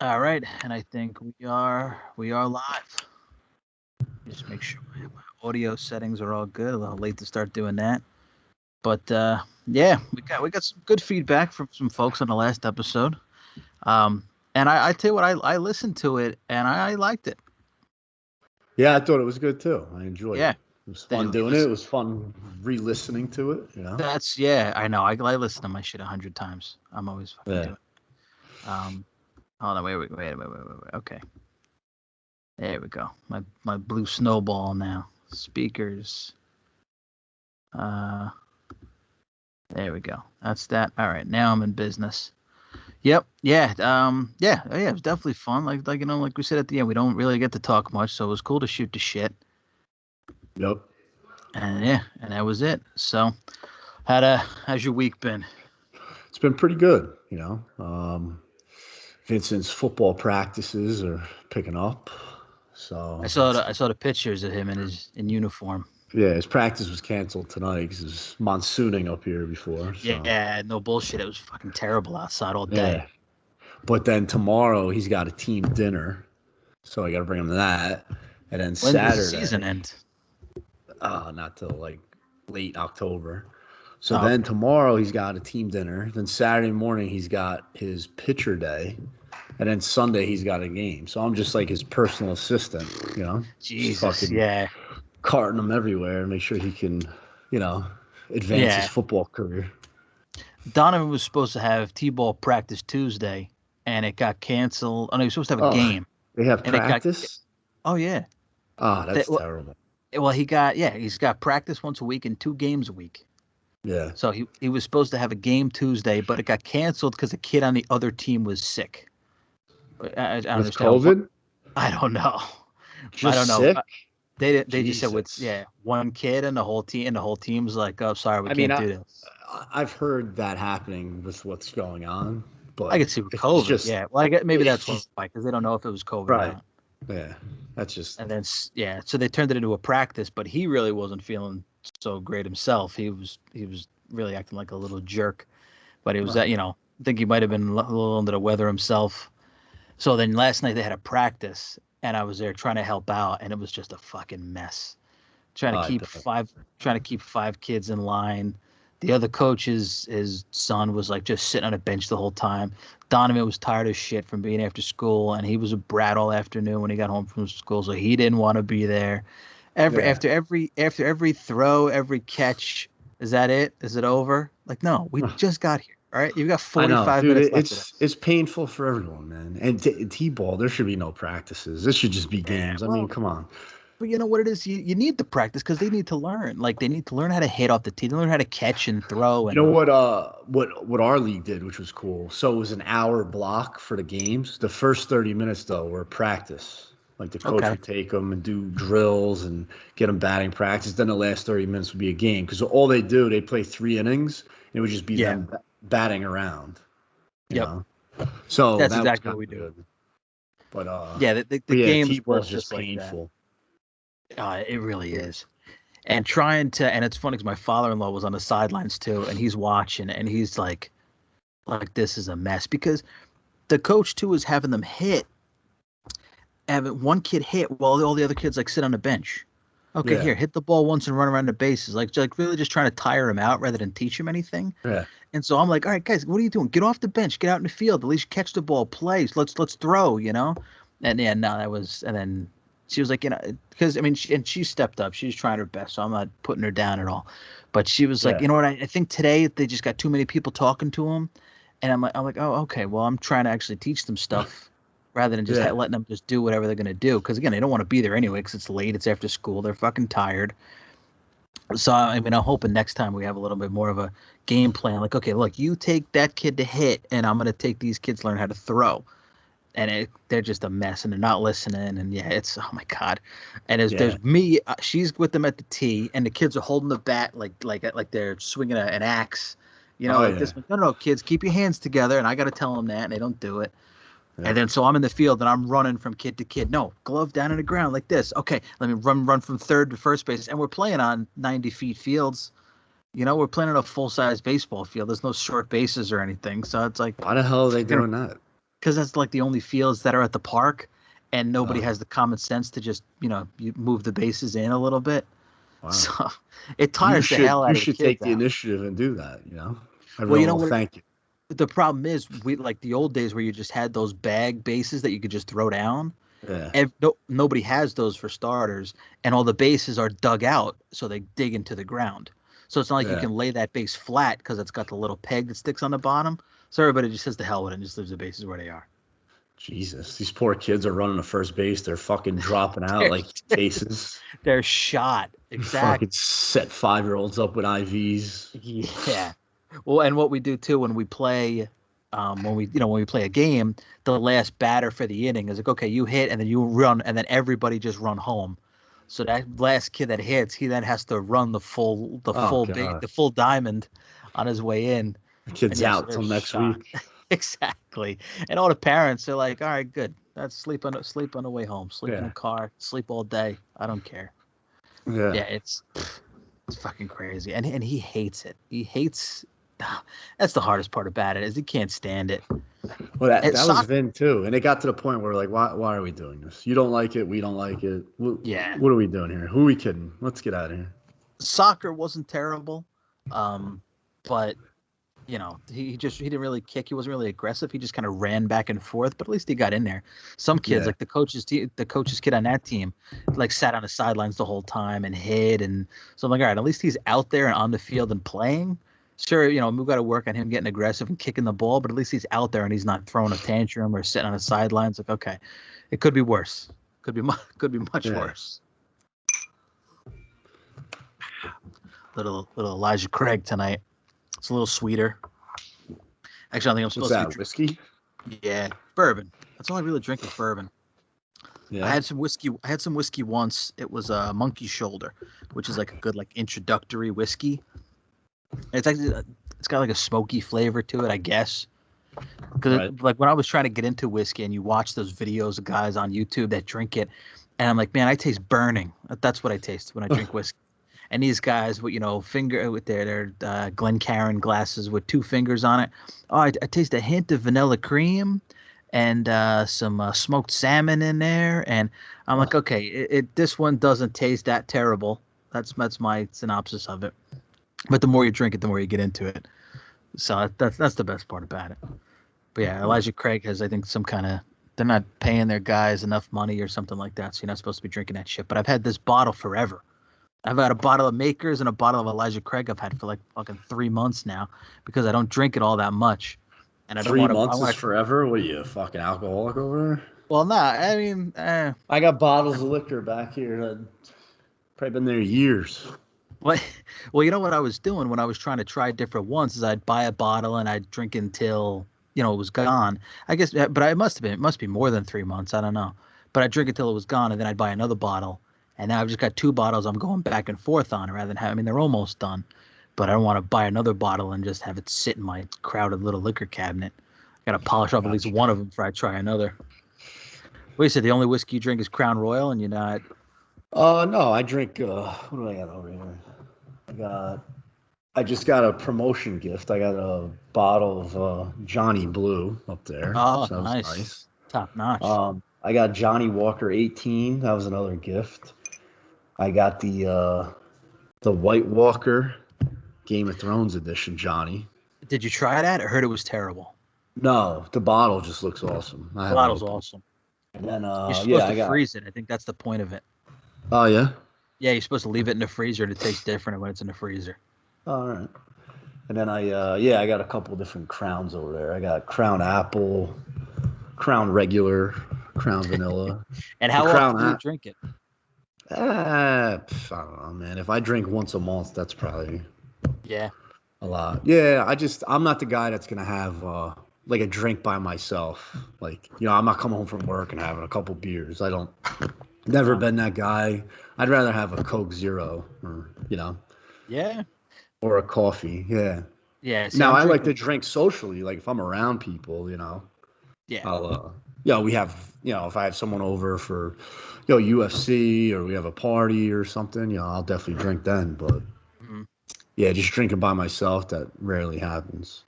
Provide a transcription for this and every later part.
All right, and I think we are live. Just make sure my audio settings are all good. A little late to start doing that, but yeah, we got some good feedback from some folks on the last episode. Um, and I tell you what, I listened to it and I liked it. Yeah, I thought it was good too. I enjoyed it. Yeah, It was fun it doing it. was. It was fun re-listening to it. That's yeah, I know. I listen to my shit 100 times. I'm always fucking Yeah. doing. Hold on, wait. Okay, there we go. My blue snowball now. Speakers. Uh, There we go. That's that. All right, now I'm in business. Yep. Yeah. Yeah. It was definitely fun. Like we said at the end, we don't really get to talk much, so it was cool to shoot the shit. Yep. And yeah, and that was it. So, how's your week been? It's been pretty good. Vincent's football practices are picking up. I So saw the I saw the pictures of him in uniform. yeah, his practice was canceled tonight because it was monsooning up here before. So Yeah, no bullshit. It was fucking terrible outside all day. yeah. But then tomorrow he's got a team dinner. So I gotta bring him to that. And then When does the season Saturday, end? not till like late October. So Oh, then okay. tomorrow he's got a team dinner. Then Saturday morning he's got his pitcher day, and then Sunday he's got a game. So I'm just like his personal assistant, just Jesus. fucking Yeah. carting him everywhere and make sure he can, you know, advance his Yeah. football career. Donovan was supposed to have t-ball practice Tuesday, and it got canceled. Oh no, he was supposed to have a Oh, game, they have and it got. practice. Oh yeah. Ah, That, that's terrible. well, he's got practice once a week and two games a week. Yeah, So he was supposed to have a game Tuesday, but it got canceled because a kid on the other team was sick. I don't with understand what. COVID, I don't know. I don't just know. sick. They just said with Jesus. one kid and the whole team's like, oh sorry, we I mean, can't I do this. I've heard that happening with what's going on, I but could see with if it's COVID. just Yeah, well I get maybe if that's why he's because they don't know if it was COVID or right, not. yeah, that's just And then yeah, so they turned it into a practice, but he really wasn't feeling so great himself. He was really acting like a little jerk. But it was that right. I think he might have been a little under the weather himself. So then last night they had a practice, and I was there trying to help out, and it was just a fucking mess. Trying to I keep bet. five, trying to keep five kids in line. The other coach, his son, was like just sitting on a bench the whole time. Donovan was tired as shit from being after school, and he was a brat all afternoon when he got home from school, so he didn't want to be there. Every Yeah, after every throw, every catch, is that it? Is it over? Like, no, we just got here. All right, you've got I know, 45 dude. minutes left of It's this. it's painful for everyone, man. And t-ball, there should be no practices. This should just be Yeah, games. I mean, well, come on. but you know what it is? You need the practice because they need to learn. Like they need to learn how to hit off the tee, they learn how to catch and throw, You know and what? What our league did, which was cool. So it was an hour block for the games. The first 30 minutes though were practice. Like the coach okay, would take them and do drills and get them batting practice. Then the last 30 minutes would be a game because all they do, they play 3 innings. And it would just be yeah, them batting around. You yep, know, so that's that was exactly kind what we of do. good. But Yeah, the yeah, games t-ball is work just just like that. painful. It really is. And trying to, and it's funny because my father-in-law was on the sidelines too, and he's watching, and he's like this is a mess because the coach too is having them hit, having one kid hit while all the other kids like sit on the bench. Okay, Yeah, here, hit the ball once and run around the bases, like really just trying to tire him out rather than teach him anything. yeah, And so I'm like, all right, guys, what are you doing? Get off the bench, get out in the field, at least catch the ball, play. Let's throw. And yeah, no, that was, and then she was like, because I mean, she stepped up, she was trying her best, so I'm not putting her down at all. But she was like, yeah, you know what? I think today they just got too many people talking to him, and I'm like, oh, okay, well, I'm trying to actually teach them stuff rather than just yeah, letting them just do whatever they're gonna do. Because again, they don't want to be there anyway, because it's late, it's after school, they're fucking tired. So I mean, I'm hoping next time we have a little bit more of a game plan. Like, okay, look, you take that kid to hit, and I'm gonna take these kids to learn how to throw. And they're just a mess, and they're not listening. And yeah, it's oh my god. And yeah. there's me. She's with them at the tee, and the kids are holding the bat like they're swinging an axe. Oh Like this. yeah, No, no, no, kids, keep your hands together. And I got to tell them that, and they don't do it. yeah. And then so I'm in the field and I'm running from kid to kid. No, glove down on the ground like this. Okay, let me run from third to first base. And we're playing on 90 feet fields. We're playing on a full size baseball field. There's no short bases or anything. So it's like, Why the hell are they you know, doing that? because that's like the only fields that are at the park, and nobody Oh, has the common sense to just you move the bases in a little bit. wow. So it You tires the should hell you out of the should take kids the out. initiative and do that. You know, Well, you everyone know will what? thank you. The problem is, we like the old days where you just had those bag bases that you could just throw down. Yeah, Nobody has those for starters, and all the bases are dug out, so they dig into the ground. So it's not like you yeah. can lay that base flat because it's got the little peg that sticks on the bottom. So everybody just says the hell with it and just leaves the bases where they are. Jesus, these poor kids are running to first base. They're fucking dropping out They're, like cases. they're shot. Fucking Exactly. set 5-year-olds up with IVs. Yeah. Well, and what we do too when we play, when we play a game, the last batter for the inning is like, okay, you hit, and then you run, and then everybody just run home. So that last kid that hits, he then has to run Oh god, the full diamond on his way in. the And kid's yeah, so out they're till next shot. week. Exactly. And all the parents are like, all right, good. That's sleep on the way home. Sleep in the Yeah, car. Sleep all day. I don't care. yeah. Yeah, it's fucking crazy, and he hates it. He hates. That's the hardest part about it is he can't stand it. Well, that And that was soccer, Vin too, and it got to the point where like, why are we doing this? You don't like it, we don't like it. yeah, What are we doing here? Who are we kidding? Let's get out of here. soccer wasn't terrible, but he didn't really kick. He wasn't really aggressive. He just kind of ran back and forth. But at least he got in there. Some kids, Yeah, like the coach's kid on that team, like sat on the sidelines the whole time and hid. And so I'm like, all right, at least he's out there and on the field and playing. Sure, we've got to work on him getting aggressive and kicking the ball, but at least he's out there and he's not throwing a tantrum or sitting on the sidelines. Like, okay, it could be worse. Could be much yeah. worse. Little Elijah Craig tonight. It's a little sweeter. Actually, I think I'm What's supposed to that? be. Whiskey? Yeah, bourbon. That's all I really drink is bourbon. I Yeah. had some whiskey. I had some whiskey once. It was a Monkey Shoulder, which is like a good like introductory whiskey. It's actually it's got like a smoky flavor to it, I guess. Because Right. like when I was trying to get into whiskey, and you watch those videos of guys on YouTube that drink it, and I'm like, man, I taste burning. That's what I taste when I drink whiskey. And these guys with finger with their Glencairn glasses with two fingers on it. Oh, I taste a hint of vanilla cream and some smoked salmon in there, and I'm like, okay, this one doesn't taste that terrible. That's my synopsis of it. But the more you drink it, the more you get into it. So that's the best part about it. But yeah, Elijah Craig has, I think, some kind of, they're not paying their guys enough money or something like that, so you're not supposed to be drinking that shit. But I've had this bottle forever. I've had a bottle of Makers and a bottle of Elijah Craig I've had for like fucking 3 months now because I don't drink it all that much, and I don't Three want to. I months is want to. forever. What are you, a fucking alcoholic over there? Well, nah. I mean, I got bottles of liquor back here that probably been there years. what? Well, you know what I was doing when I was trying to try different ones is I'd buy a bottle and I'd drink until it was gone. I guess, but it must have been. It must be more than 3 months. I don't know. But I'd drink it till it was gone, and then I'd buy another bottle. And now I've just got two bottles I'm going back and forth on rather than have. I mean, they're almost done, but I don't want to buy another bottle and just have it sit in my crowded little liquor cabinet. I got to polish off at least Gotcha. one of them before I try another. Wait, you said the only whiskey you drink is Crown Royal, and you're not. No, I drink. What do I got over here? I got. I just got a promotion gift. I got a bottle of Johnny Blue up there, Oh, so that was nice, nice. top notch. I got Johnny Walker 18. That was another gift. I got the White Walker Game of Thrones edition, Johnny. Did you try that? I heard it was terrible. No, the bottle just looks awesome. I haven't Bottle's opened awesome. it. And then You're yeah, supposed to I got. freeze it. I think that's the point of it. Oh yeah. Yeah, you're supposed to leave it in the freezer and it tastes different when it's in the freezer. All right. And then I got a couple different crowns over there. I got Crown Apple, Crown Regular, Crown Vanilla. And The how often Crown do you Apple. drink it? I don't know, man. If I drink once a month, that's probably Yeah. a lot. Yeah, I'm not the guy that's gonna have like a drink by myself. Like, I'm not coming home from work and having a couple beers. I don't. Never No. been that guy. I'd rather have a Coke Zero or Yeah. or a coffee. Yeah. Yeah. See, Now I'm I like to drinking. drink socially. Like if I'm around people, Yeah. I'll we have if I have someone over for UFC or we have a party or something, I'll definitely drink then. But Mhm. yeah, just drinking by myself, that rarely happens.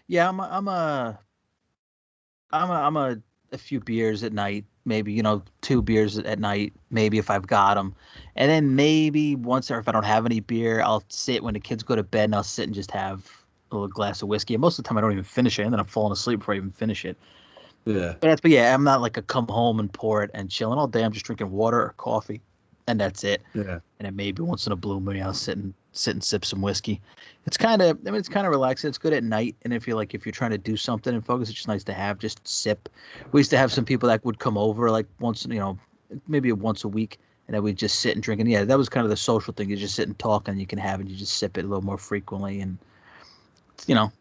Yeah. I'm a few beers at night, maybe 2 beers at night, maybe if I've got them, and then maybe once or if I don't have any beer, I'll sit when the kids go to bed and I'll sit and just have a little glass of whiskey. And most of the time I don't even finish it, and then I'm falling asleep before I even finish it. Yeah. But yeah, I'm not like a come home and pour it and chilling all day. I'm just drinking water or coffee, and that's it. Yeah. And then maybe once in a blue moon, I'll sit and sip some whiskey. It's kind of, I mean, it's kind of relaxing. It's good at night, and if you're trying to do something and focus, it's just nice to have just sip. We used to have some people that would come over like once, maybe once a week, and then we'd just sit and drink. And yeah, that was kind of the social thing. You just sit and talk, and you can have it. You just sip it a little more frequently, and a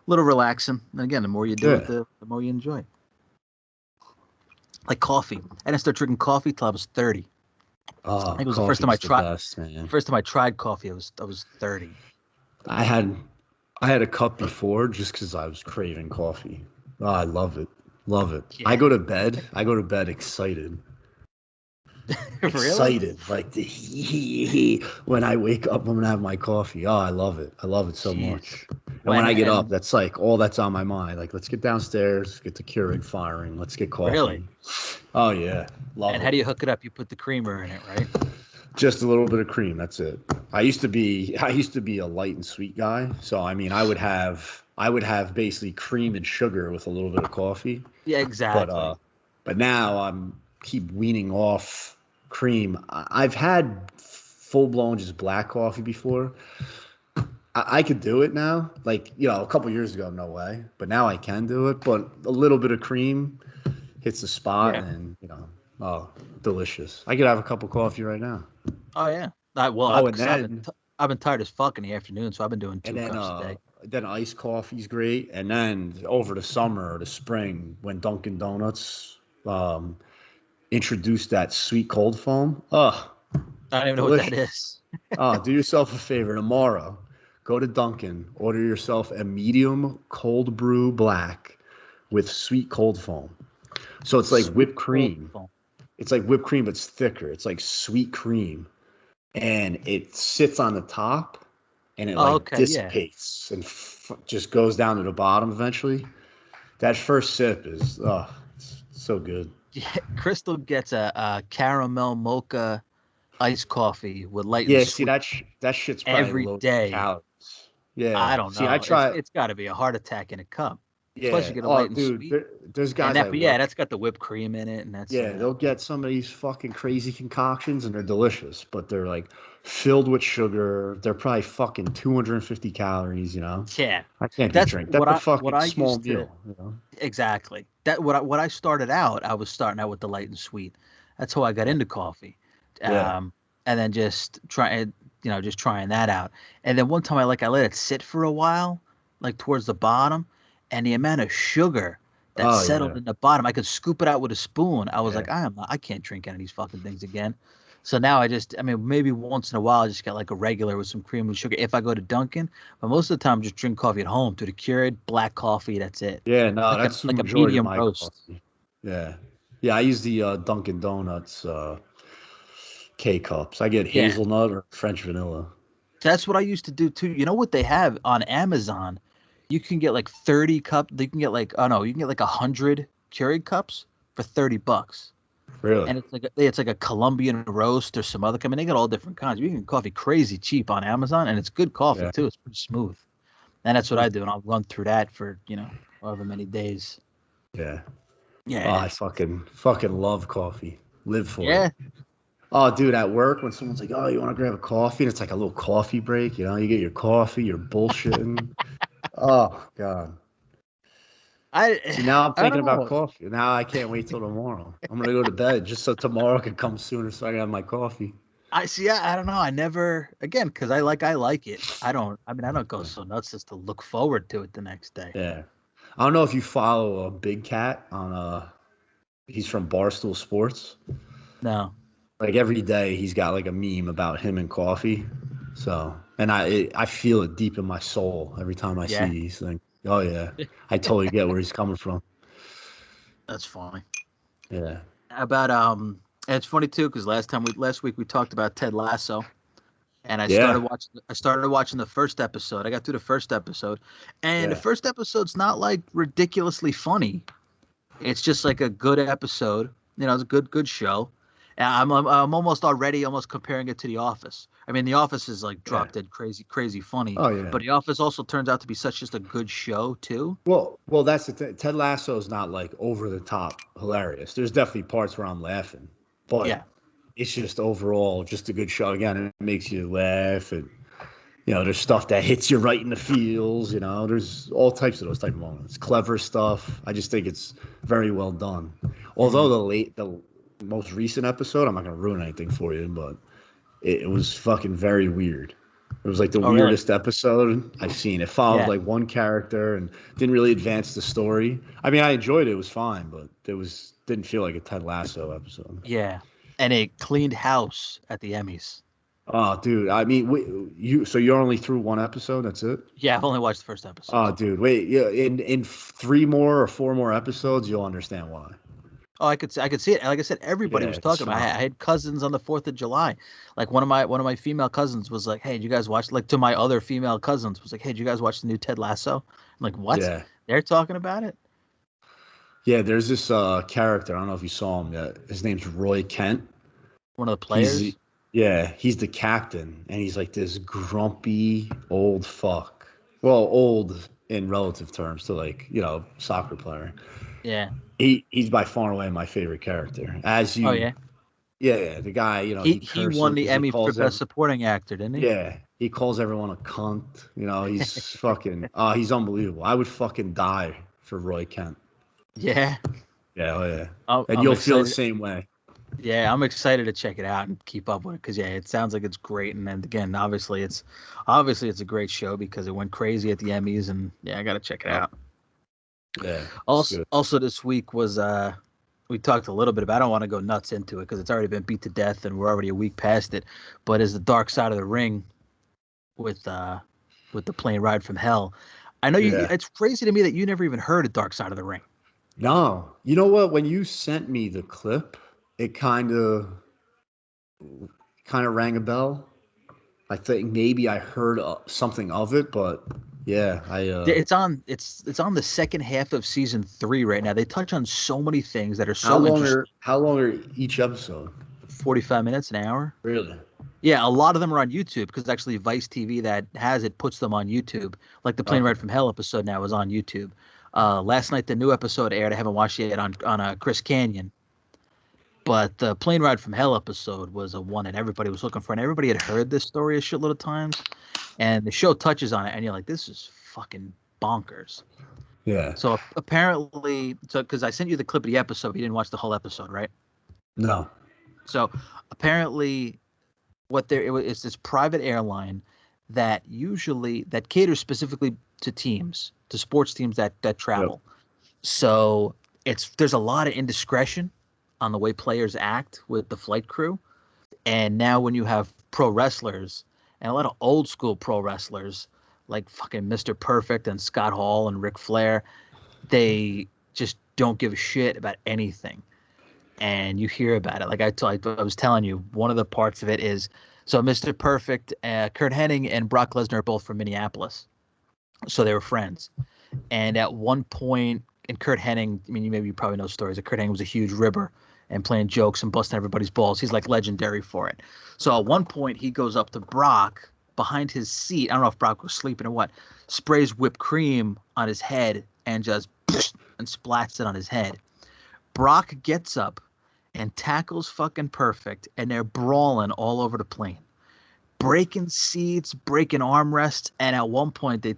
little relaxing. And again, the more you do it, Yeah. the more you enjoy it. Like coffee. I didn't start drinking coffee till I was 30. I think Oh, it was the first time I coffee's the tried. best, man. First time I tried coffee, I was 30. I had I had a cup before just because I was craving coffee. Oh, I love it. Love it. I Yeah. go to bed. I go to bed excited. Really? Excited. Like when I wake up, I'm gonna have my coffee. Oh, I love it. I love it so Jeez. much. And when When I get up, and that's like all that's on my mind. Like, let's get downstairs, get the Keurig firing, let's get really? coffee. Oh yeah, love And how it. do you hook it up? You put the creamer in it, right? Just a little bit of cream. That's it. I used to be a light and sweet guy. So I mean, I would have basically cream and sugar with a little bit of coffee. Yeah, But exactly. but now I'm keep weaning off cream. I've had full blown just black coffee before. I could do it now. Like, a couple years ago, no way. But now I can do it. But a little bit of cream hits the spot, Yeah. and oh, delicious. I could have a cup of coffee right now. Oh yeah. Well, Oh, and because then I've been tired as fuck in the afternoon, so I've been doing and two then cups a uh day. then iced coffee's great. And then over the summer or the spring when Dunkin' Donuts um introduced that sweet cold foam. Oh, I don't even know what that delicious. is. Oh, do yourself a favor tomorrow. Go to Dunkin', order yourself a medium cold brew black with sweet cold foam. So it's like Sweet whipped cold cream. foam. It's like whipped cream, but it's thicker. It's like sweet cream. And it sits on the top and it Oh, like okay, yeah. dissipates and just goes down to the bottom eventually. That first sip is, oh, it's so good. Yeah. Crystal gets a caramel mocha iced coffee with light and Yeah, see, sweet that shit's probably every low day. calories. I Yeah. don't See, I know. It's try. it's got to be a heart attack in a cup. Plus, you Yeah. get a Oh, light and dude, sweet, there's and guys I but yeah, work. that's got the whipped cream in it, and that's Yeah, they'll get some of these fucking crazy concoctions and they're delicious, but they're like filled with sugar. They're probably fucking 250 calories. yeah. I can't be That's drink. what That's a I fucking small used to meal. exactly. That what I started out. I was starting out with the light and sweet. That's how I got Yeah. into coffee, Yeah. and then just trying that out. And then one time I let it sit for a while, like towards the bottom, and the amount of sugar that Oh settled yeah. in the bottom, I could scoop it out with a spoon. I was Yeah. like, I can't drink any of these fucking things again. So now I mean, maybe once in a while, I just get like a regular with some cream and sugar if I go to Dunkin'. But most of the time, just drink coffee at home, do the Keurig black coffee. That's it, Yeah, no, like a that's the like a majority of medium my roast. coffee. Yeah. Yeah, I use the Dunkin' Donuts K cups. I get Yeah, hazelnut or French vanilla. that's what I used to do too. You know what they have on Amazon? You can get like 30 cup. You can get like, oh no, you can get like 100 Keurig cups for $30. Really? And it's like a Colombian roast or some other. I mean, they got all different kinds. You can get coffee crazy cheap on Amazon, and it's good coffee Yeah. too. It's pretty smooth. And that's what Hmm. I do, and I'll run through that for however many days. Yeah. Oh, Yeah, I fucking love coffee. Live for it. yeah. Oh, dude, at work when someone's like, "Oh, you want to grab a coffee?" and it's like a little coffee break. You get your coffee, you're bullshitting. Oh God. See, I now I'm I thinking don't about know. coffee. Now I can't wait till tomorrow. I'm gonna go to bed just so tomorrow can come sooner so I can have my coffee. I see. I don't know. I never again because I like it. I don't. I mean, I don't go so nuts just to look forward to it the next day. Yeah. I don't know if you follow Big Cat on he's from Barstool Sports. No. Like every day he's got like a meme about him and coffee. So, and I feel it deep in my soul every time I see Yeah, these things. Oh yeah. I totally get where he's coming from. that's funny. Yeah. How about and it's funny too because last week we talked about Ted Lasso, and Yeah. I started watching the first episode. I got through the first episode, and the Yeah. first episode's not like ridiculously funny. It's just like a good episode. You know, it's a good show. And I'm almost comparing it to The Office. I mean, The Office is like Yeah. drop dead crazy funny, Oh yeah. but The Office also turns out to be such just a good show too. Well, that's the thing. Ted Lasso is not like over the top hilarious. There's definitely parts where I'm laughing, but Yeah. it's just overall just a good show. Again, it makes you laugh, and there's stuff that hits you right in the feels. There's all types of those type of moments. Clever stuff. I just think it's very well done. Although Mhm. the most recent episode, I'm not gonna ruin anything for you, but it was fucking very weird. It was like the Oh, really? weirdest episode I've seen. It followed Yeah. like one character and didn't really advance the story. I mean, I enjoyed it. It was fine, but didn't feel like a Ted Lasso episode. Yeah. And it cleaned house at the Emmys. Oh, dude. I mean, so you're only through one episode. That's it. Yeah, I've only watched the first episode. Oh, dude. Wait. Yeah. In three more or four more episodes, you'll understand why. Oh, I could see it. Like I said, everybody Yeah, was it's talking about it. I phenomenal. had cousins on the 4th of July. Like one of my female cousins was like, "Hey, did you guys watch?" Like to my other female cousins was like, "Hey, did you guys watch the new Ted Lasso?" I'm like, "What? Yeah. They're talking about it?" Yeah. There's this character. I don't know if you saw him yet. His name's Roy Kent. One of the He's players. yeah, he's the captain, and he's like this grumpy old fuck. Well, old in relative terms to like soccer player. Yeah. He's by far and away my favorite character. Oh yeah. Yeah, the guy, He he he won curses. the He Emmy for calls best supporting actor, didn't he? yeah, he calls everyone a cunt. He's fucking, he's unbelievable. I would fucking die for Roy Kent. Yeah. Yeah, oh yeah, I'm, and I'm you'll feel the excited. same way. Yeah, I'm excited to check it out and keep up with it because yeah, it sounds like it's great. And then again, obviously it's a great show because it went crazy at the Emmys, and yeah, I gotta check it Yep. out. Yeah, it's good. Also this week was we talked a little bit about. I don't want to go nuts into it because it's already been beat to death and we're already a week past it. But is the Dark Side of the Ring with the plane ride from hell? I know you. Yeah. It's crazy to me that you never even heard of Dark Side of the Ring. No, you know what? When you sent me the clip, it kind of rang a bell. I think maybe I heard something of it, but yeah, It's on the second half of season 3 right now. They touch on so many things that are so interesting. how long are each episode? 45 minutes, an hour. Really? Yeah, a lot of them are on YouTube because actually Vice TV that has it puts them on YouTube. Like the Plane Okay. Ride from Hell episode now is on YouTube. Last night the new episode aired. I haven't watched it yet on Chris Canyon, but the Plane Ride from Hell episode was a one that everybody was looking for, and everybody had heard this story a shitload of times. And the show touches on it, and you're like, this is fucking bonkers. Yeah. So apparently, because I sent you the clip of the episode, but you didn't watch the whole episode, right? No. So apparently, it's this private airline that caters specifically to teams, to sports teams that Yep. travel. So there's a lot of indiscretion on the way players act with the flight crew. And now when you have pro wrestlers and a lot of old school pro wrestlers like fucking Mr. Perfect and Scott Hall and Ric Flair, they just don't give a shit about anything. And you hear about it. Like I was telling you, one of the parts of it is so Mr. Perfect, Kurt Hennig and Brock Lesnar are both from Minneapolis. So they were friends. And at one point, and Kurt Hennig, I mean, you probably know stories that Kurt Hennig was a huge ribber and playing jokes and busting everybody's balls. He's like legendary for it. So at one point, he goes up to Brock behind his seat. I don't know if Brock was sleeping or what. Sprays whipped cream on his head and just and splats it on his head. Brock gets up and tackles fucking Perfect, and they're brawling all over the plane, breaking seats, breaking armrests, and at one point they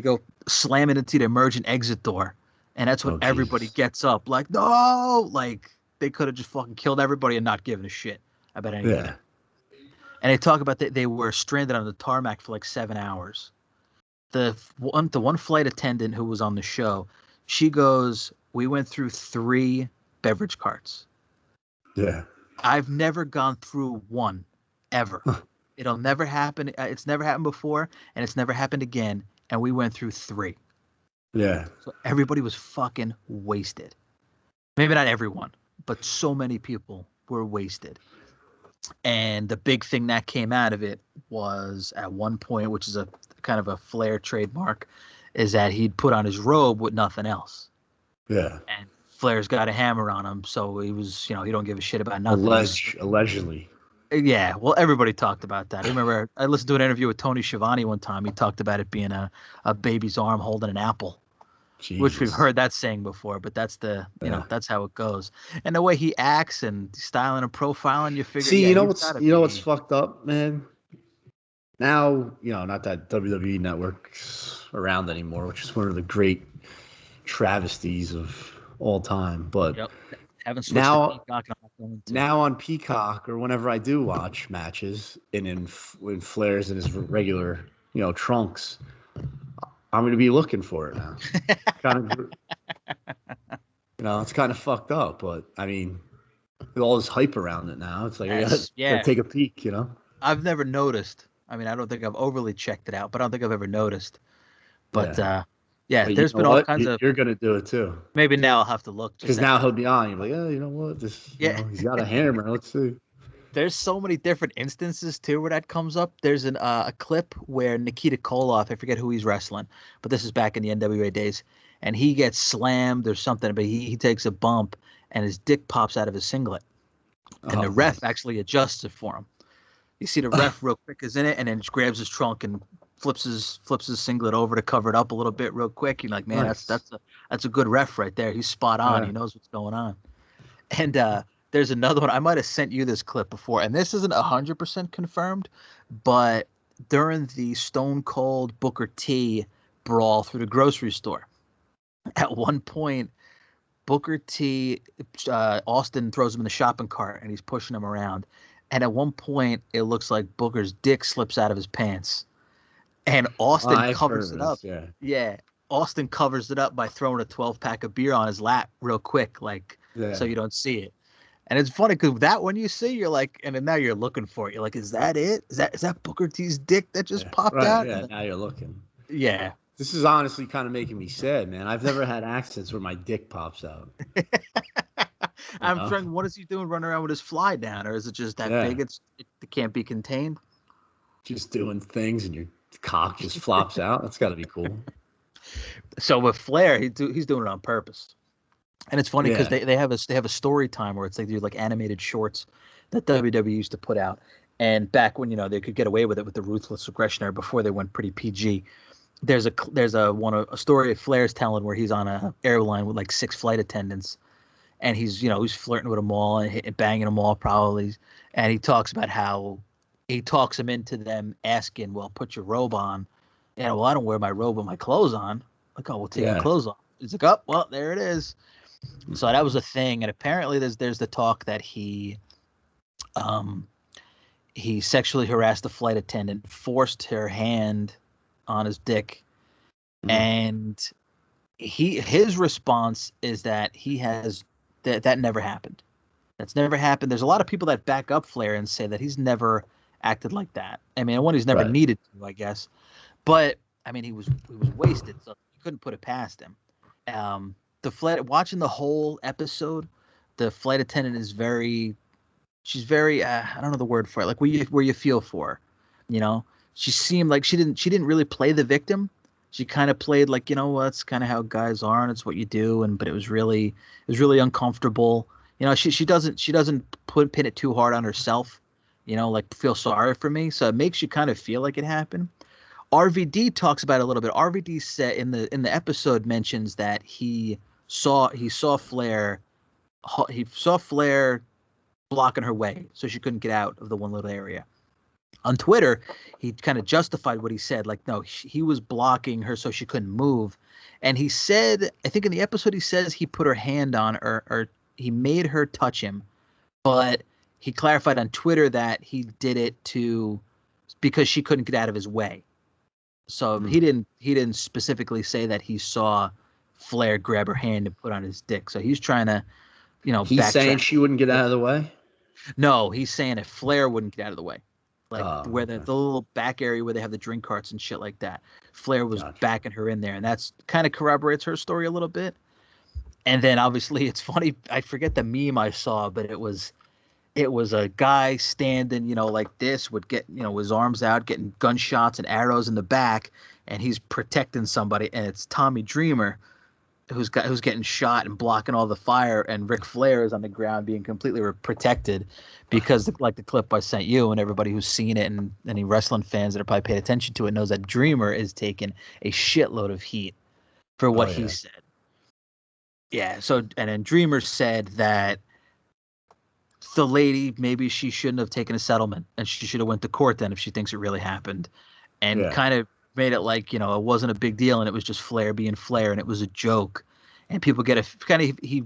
go slamming into the emergent exit door, and that's when Oh everybody Jesus. gets up like no, like they could have just fucking killed everybody and not given a shit about anything. Yeah. And they talk about that they were stranded on the tarmac for like 7 hours. The one flight attendant who was on the show, she goes, "We went through 3 beverage carts. Yeah. I've never gone through one, ever. It'll never happen. It's never happened before, and it's never happened again. And we went through 3. Yeah. So everybody was fucking wasted. Maybe not everyone, but so many people were wasted. And the big thing that came out of it was at one point, which is a kind of a Flair trademark, is that he'd put on his robe with nothing else. Yeah. and Flair's got a hammer on him, so he was, he don't give a shit about nothing. Allegedly. Yeah, well, everybody talked about that. I remember I listened to an interview with Tony Schiavone one time. He talked about it being a baby's arm holding an apple, which we've Jesus. heard that saying before, but that's Yeah. that's how it goes. And the way he acts and styling and profiling, you figure, See, yeah, he's got to what's be. fucked up, man? Now, not that WWE network's around anymore, which is one of the great travesties of all time. But Yep. Haven't switched to now, Peacock. I'm not going to. now on Peacock, or whenever I do watch matches, and in Flair's in his regular, trunks, I'm going to be looking for it now. Kind of, it's kind of fucked up, but I mean, with all this hype around it now, it's like I gotta Yeah. take a peek, I've never noticed. I mean, I don't think I've overly checked it out, but I don't think I've ever noticed. But Yeah. yeah, But you there's know been all what? kinds of. You're gonna do it too. Maybe now I'll have to look just Because to now have. he'll be on. You're like, you know what? Yeah. He's got a hammer. Let's see. There's so many different instances too where that comes up. There's a clip where Nikita Koloff, I forget who he's wrestling, but this is back in the NWA days, and he gets slammed or something, but he takes a bump and his dick pops out of his singlet, and the Oh, ref nice. actually adjusts it for him. You see the ref real quick is in it, and then just grabs his trunk and flips his singlet over to cover it up a little bit real quick. You're like, man, that's Nice. that's a good ref right there. He's spot on. He Yeah. knows what's going on. And there's another one. I might have sent you this clip before, and this isn't 100% confirmed, but during the Stone Cold Booker T brawl through the grocery store, at one point, Booker T, Austin throws him in the shopping cart, and he's pushing him around. And at one point, it looks like Booker's dick slips out of his pants, and Austin I've heard covers of it up. this. Yeah. Yeah, Austin covers it up by throwing a 12-pack of beer on his lap real quick, like so Yeah. you don't see it. And it's funny because that one you see, you're like, and then now you're looking for it. You're like, is that it? Is that Booker T's dick that just Yeah. popped Right. out? Yeah. Now you're looking. Yeah. This is honestly kind of making me sad, man. I've never had accidents where my dick pops out. You I'm know? trying. What is he doing running around with his fly down, or is it just that Yeah. big? It can't be contained. Just doing things and your cock just flops out. That's got to be cool. So with Flair, he's doing it on purpose. And it's funny because Yeah. they have a story time where it's like they do like animated shorts that WWE used to put out. And back when they could get away with it with the ruthless aggression era before they went pretty PG. There's a story of Flair's telling where he's on a airline with like 6 flight attendants, and he's flirting with them all and banging them all probably. And he talks about how he talks them into them asking, "Well, put your robe on." Well, I don't wear my robe with my clothes on. Like, oh, we'll take your Yeah. clothes off. He's like, oh, well, there it is. So that was a thing, and apparently there's the talk that um he sexually harassed a flight attendant, forced her hand on his dick, Mm. and his response is that he has that never happened. That's never happened. There's a lot of people that back up Flair and say that he's never acted like that. I mean, one, he's never Right. needed to, I guess, but I mean, he was wasted, so you couldn't put it past him. The flight watching the whole episode, the flight attendant is she's very I don't know the word for it, like where you feel for her, you know. She seemed like she didn't really play the victim. She kind of played like, that's kind of how guys are and it's what you do, but it was really uncomfortable. She doesn't pin it too hard on herself, like feel sorry for me, so it makes you kind of feel like it happened. RVD talks about it a little bit. RVD said in the episode mentions that he saw Flair blocking her way, so she couldn't get out of the one little area. On Twitter, he kind of justified what he said, like, no, he was blocking her so she couldn't move. And he said, I think in the episode, he says he put her hand on her, or he made her touch him, but he clarified on Twitter that he did it because she couldn't get out of his way. So Mm. he didn't specifically say that he saw Flair grab her hand and put on his dick. So he's trying to, He's saying backtrack. she wouldn't get out of the way. No, he's saying if Flair wouldn't get out of the way, like Oh, where the okay. little back area where they have the drink carts and shit like that. Flair was Gotcha. backing her in there, and that's kind of corroborates her story a little bit. And then obviously it's funny. I forget the meme I saw, but it was a guy standing, like this, would get, his arms out, getting gunshots and arrows in the back, and he's protecting somebody, and it's Tommy Dreamer who's getting shot and blocking all the fire, and Ric Flair is on the ground being completely protected because like the clip I sent you and everybody who's seen it and any wrestling fans that are probably paid attention to it knows that Dreamer is taking a shitload of heat for what he said. Yeah. So and then Dreamer said that the lady, maybe she shouldn't have taken a settlement and she should have went to court then if she thinks it really happened, and kind of made it like, it wasn't a big deal and it was just Flair being Flair and it was a joke, and people get he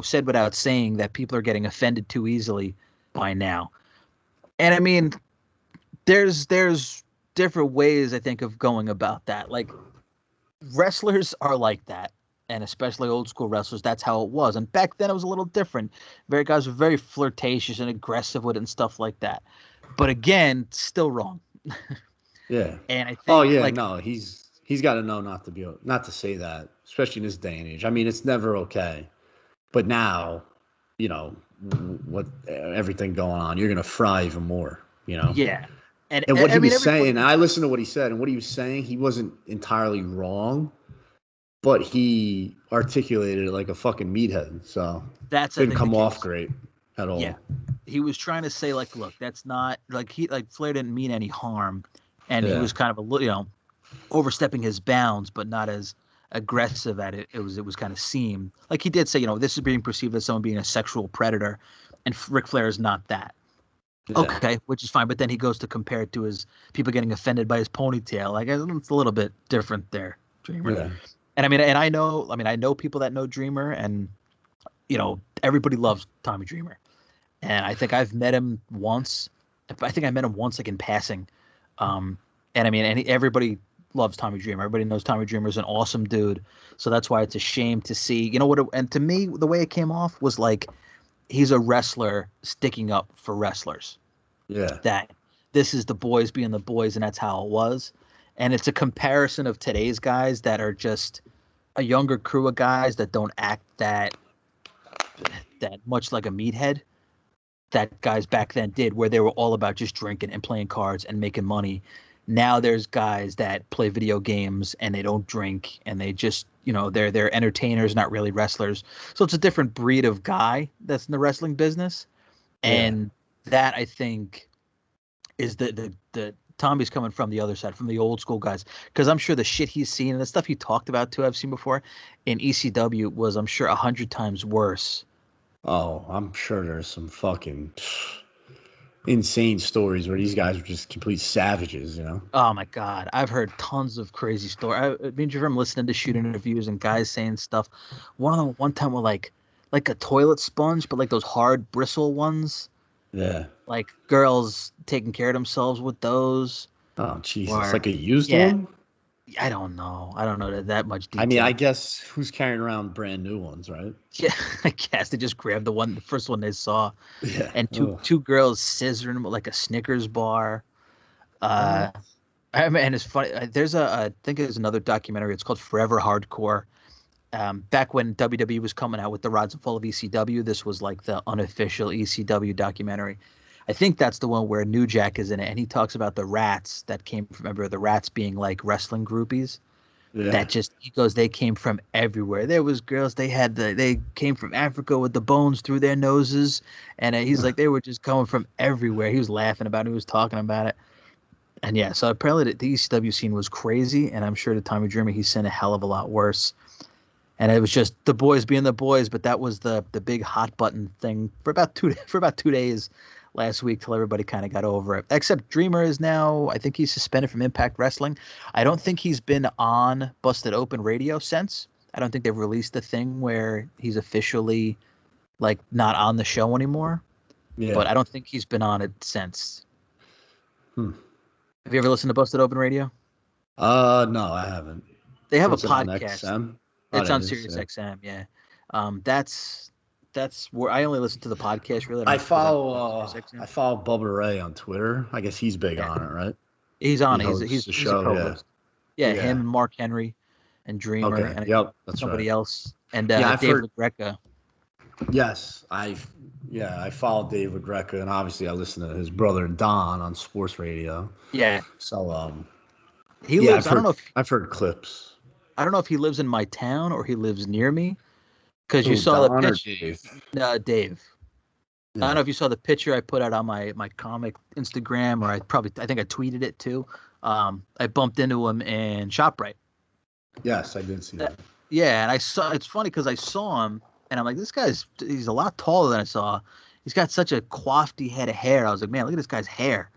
said without saying that people are getting offended too easily by now. And I mean, there's different ways I think of going about that. Like, wrestlers are like that, and especially old school wrestlers, that's how it was. And back then it was a little different. Guys were very flirtatious and aggressive with it and stuff like that. But again, still wrong. Yeah. And I think no, he's got to know not to say that, especially in this day and age. I mean, it's never okay. But now, what everything going on, you're going to fry even more, Yeah. And what he was saying, I listened to what he said, and what he was saying, he wasn't entirely wrong, but he articulated it like a fucking meathead. So that's didn't come off great at all. Yeah. He was trying to say, like, look, that's not like Flair didn't mean any harm, and he was kind of overstepping his bounds, but not as aggressive at it. It was kind of seemed like he did say, this is being perceived as someone being a sexual predator, and Ric Flair is not that. Yeah. Okay, which is fine, but then he goes to compare it to his people getting offended by his ponytail. Like, it's a little bit different there, Dreamer. Yeah. And I know people that know Dreamer, and everybody loves Tommy Dreamer. And I think I've met him once. I think I met him once, like in passing. And everybody loves Tommy Dreamer. Everybody knows Tommy Dreamer is an awesome dude. So that's why it's a shame to see, and to me, the way it came off was like, he's a wrestler sticking up for wrestlers. Yeah. That this is the boys being the boys, and that's how it was. And it's a comparison of today's guys that are just a younger crew of guys that don't act that much like a meathead that guys back then did, where they were all about just drinking and playing cards and making money. Now there's guys that play video games and they don't drink, and they just, they're entertainers, not really wrestlers. So it's a different breed of guy that's in the wrestling business. And that, I think, is the Tommy's coming from the other side, from the old school guys. Because I'm sure the shit he's seen and the stuff he talked about too, I've seen before in ECW was, I'm sure, 100 times worse. Oh, I'm sure there's some fucking insane stories where these guys are just complete savages, Oh my God. I've heard tons of crazy stories. I'm listening to shoot interviews and guys saying stuff. One of them one time were like a toilet sponge, but like those hard bristle ones. Yeah. Like girls taking care of themselves with those. Oh, Jesus. Like a used one? I don't know. I don't know that much detail. I mean, I guess who's carrying around brand new ones, right? Yeah, I guess they just grabbed the first one they saw. Yeah. And two girls scissoring them like a Snickers bar. And it's funny. I think there's another documentary. It's called Forever Hardcore. Back when WWE was coming out with the Rods and Fall of ECW, this was like the unofficial ECW documentary. I think that's the one where New Jack is in it, and he talks about the Rats that came from, remember, the Rats being like wrestling groupies. Yeah. That just, he goes, they came from everywhere. There was girls, they came from Africa with the bones through their noses, and he's like, they were just coming from everywhere. He was laughing about it, he was talking about it. And yeah, so apparently the ECW scene was crazy, and I'm sure to Tommy Dreamer, he's seen a hell of a lot worse. And it was just the boys being the boys, but that was the big hot button thing for about 2 days last week till everybody kind of got over it. Except Dreamer is now, I think he's suspended from Impact Wrestling. I don't think he's been on Busted Open Radio since. I don't think they've released the thing where he's officially like not on the show anymore. Yeah. But I don't think he's been on it since. Have you ever listened to Busted Open Radio? No, I haven't. They have a podcast. It's on Sirius XM, yeah. That's where I only listen to the podcast. Really, I follow Bubba Ray on Twitter. I guess he's big on it, right? He's on. He's the show. A co-host. Yeah, him and Mark Henry, and Dreamer, and that's somebody else, and I've Dave heard LaGreca. Yes, I follow Dave LaGreca, and obviously I listen to his brother Don on sports radio. Yeah. So he lives. I don't know if I've heard clips. I don't know if he lives in my town or he lives near me, because you Who, saw the Don or pitch, Dave? Dave. I don't Yeah. know if you saw the picture I put out on my comic Instagram, or I think I tweeted it too. I bumped into him in ShopRite. Yes, I did see that. Yeah, and it's funny because I saw him and I'm like, he's a lot taller than I saw. He's got such a coiffed head of hair. I was like, man, look at this guy's hair.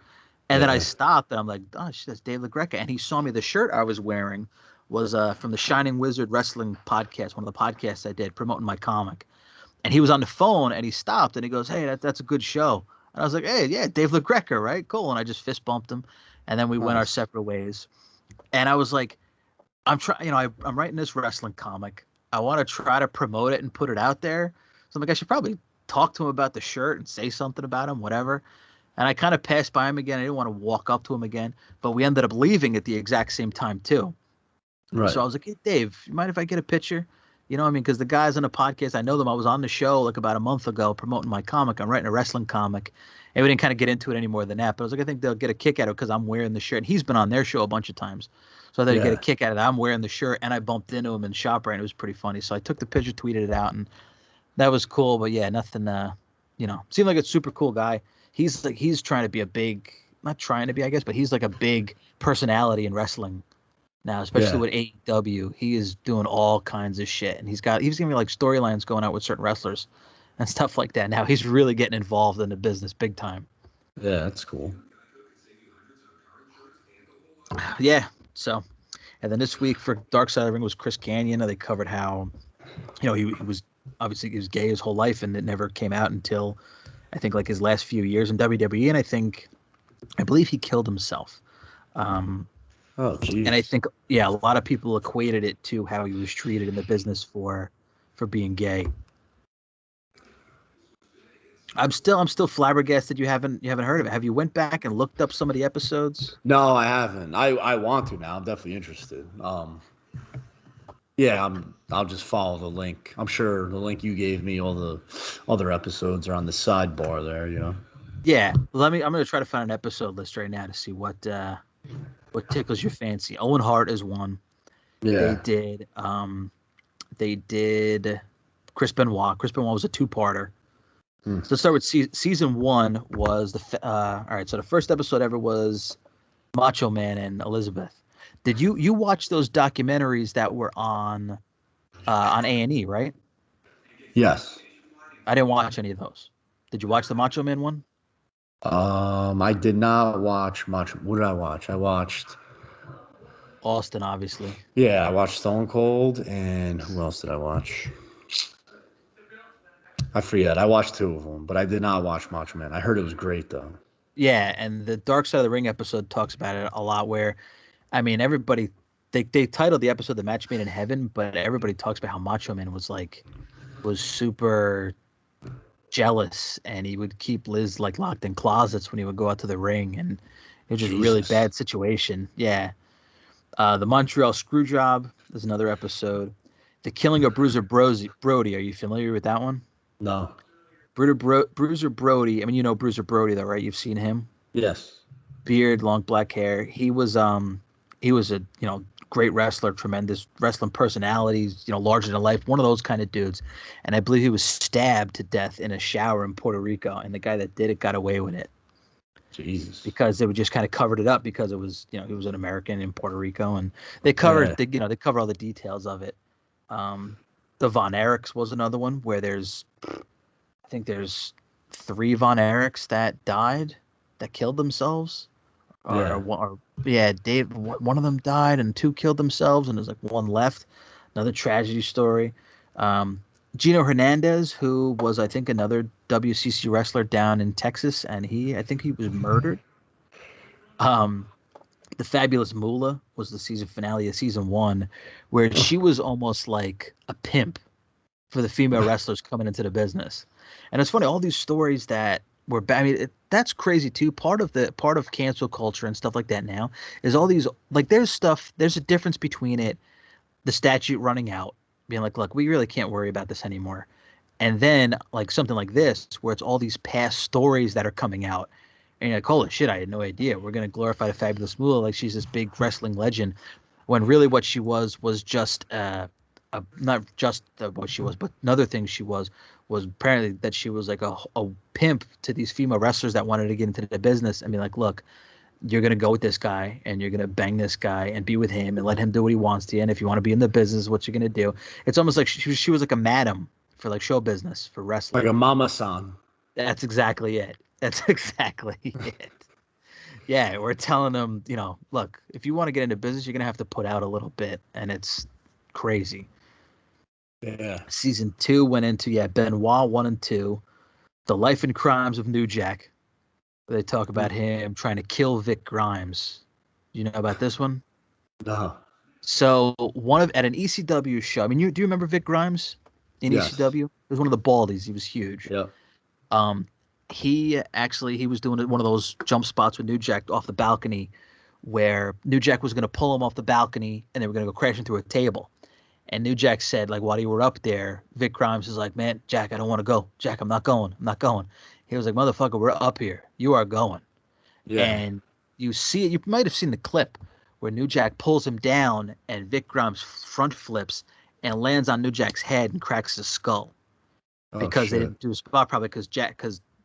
And then I Yeah. stopped and I'm like, oh shit, that's Dave LaGreca. And he saw me. The shirt I was wearing was from the Shining Wizard Wrestling podcast, one of the podcasts I did promoting my comic. And he was on the phone and he stopped and he goes, hey, that's a good show. And I was like, hey, yeah, Dave LaGreca, right? Cool. And I just fist bumped him. And then we went our Nice. separate ways. And I was like, I'm trying, I'm writing this wrestling comic. I want to try to promote it and put it out there. So I'm like, I should probably talk to him about the shirt and say something about him, whatever. And I kind of passed by him again. I didn't want to walk up to him again, but we ended up leaving at the exact same time too. Right. So I was like, hey, Dave, you mind if I get a picture? You know what I mean? Because the guys on the podcast, I know them. I was on the show like about a month ago promoting my comic. I'm writing a wrestling comic. And we didn't kind of get into it any more than that. But I was like, I think they'll get a kick out of it because I'm wearing the shirt. And he's been on their show a bunch of times. So they'd get a Yeah. kick out of that. I'm wearing the shirt and I bumped into him in ShopRite and it was pretty funny. So I took the picture, tweeted it out, and that was cool. But yeah, nothing, seemed like a super cool guy. He's trying to be a big, not trying to be, I guess, but he's like a big personality in wrestling now, especially Yeah. with AEW. He is doing all kinds of shit, and he's giving me like storylines going out with certain wrestlers and stuff like that. Now he's really getting involved in the business big time. Yeah, that's cool. Yeah. So, and then this week for Dark Side of the Ring was Chris Kanyon. They covered how, he was obviously he was gay his whole life, and it never came out until I think like his last few years in WWE, and I believe he killed himself. Oh, And I jeez. think, yeah, a lot of people equated it to how he was treated in the business for being gay. I'm still flabbergasted you haven't heard of it. Have you went back and looked up some of the episodes? No, I haven't. I want to now. I'm definitely interested. Yeah, I'll just follow the link. I'm sure the link you gave me, all the other episodes are on the sidebar there, you know. Yeah, I'm gonna try to find an episode list right now to see what tickles your fancy. Owen Hart is one. They Yeah. did they did Chris Benoit. Chris Benoit was a two-parter. Hmm. So let's start with season one was all right. So the first episode ever was Macho Man and Elizabeth. Did you watch those documentaries that were on A&E, right? Yes. I didn't watch any of those. Did you watch the Macho Man one? I did not watch much. What did I watch? I watched, Austin, obviously. yeah, I watched Stone Cold, and who else did I watch? I forget. I watched two of them, but I did not watch Macho Man. I heard it was great though. Yeah, and the Dark Side of the Ring episode talks about it a lot. Where, I mean, everybody they titled the episode "The Match Made in Heaven," but everybody talks about how Macho Man was super jealous, and he would keep Liz like locked in closets when he would go out to the ring, and it was just a really Jesus. bad situation. Yeah. The Montreal Screwjob is another episode. The Killing of Bruiser Brody. Are you familiar with that one? No. Bruiser Brody. I mean, you know Bruiser Brody though, right? You've seen him. Yes. Beard, long black hair. He was a great wrestler, tremendous wrestling personalities, larger than life, one of those kind of dudes. And I believe he was stabbed to death in a shower in Puerto Rico, and the guy that did it got away with it Jesus. because they would just kind of covered it up because it was he was an American in Puerto Rico, and Yeah. they cover all the details of it. The Von Erichs was another one where I think there's three Von Erichs that killed themselves. Yeah. Yeah, Dave. One of them died, and two killed themselves, and there's like one left. Another tragedy story. Um, Gino Hernandez, who was I think another WCC wrestler down in Texas, and I think he was murdered. Um, the Fabulous Moolah was the season finale of season one, where she was almost like a pimp for the female wrestlers coming into the business. And it's funny, all these stories that were bad. I mean, that's crazy too. Part of cancel culture and stuff like that now is all these like there's a difference between the statute running out, being like, look, we really can't worry about this anymore. And then like something like this, where it's all these past stories that are coming out. And you're like, holy shit, I had no idea. We're gonna glorify the Fabulous Moolah like she's this big wrestling legend. when really what she was just not just what she was, but another thing she was apparently that she was like a pimp to these female wrestlers that wanted to get into the business and be like, look, you're going to go with this guy and you're going to bang this guy and be with him and let him do what he wants to you. And if you want to be in the business, what you're going to do. It's almost like she was like a madam for like show business for wrestling. Like a mama-san. That's exactly it. That's exactly it. Yeah, we're telling them, look, if you want to get into business, you're going to have to put out a little bit. And it's crazy. Yeah. Season 2 went into, Benoit 1 and 2. The Life and Crimes of New Jack. They talk about him trying to kill Vic Grimes. You know about this one? No. So at an ECW show. I mean, do you remember Vic Grimes in ECW? He was one of the baldies. He was huge. Yeah. He was doing one of those jump spots with New Jack off the balcony, where New Jack was going to pull him off the balcony and they were going to go crashing through a table. And New Jack said, like, while you were up there, Vic Grimes is like, man, Jack, I don't want to go. Jack, I'm not going. He was like, motherfucker, we're up here. You are going. Yeah. And you see it. You might have seen the clip where New Jack pulls him down and Vic Grimes front flips and lands on New Jack's head and cracks his skull. Because they didn't do a spot, probably because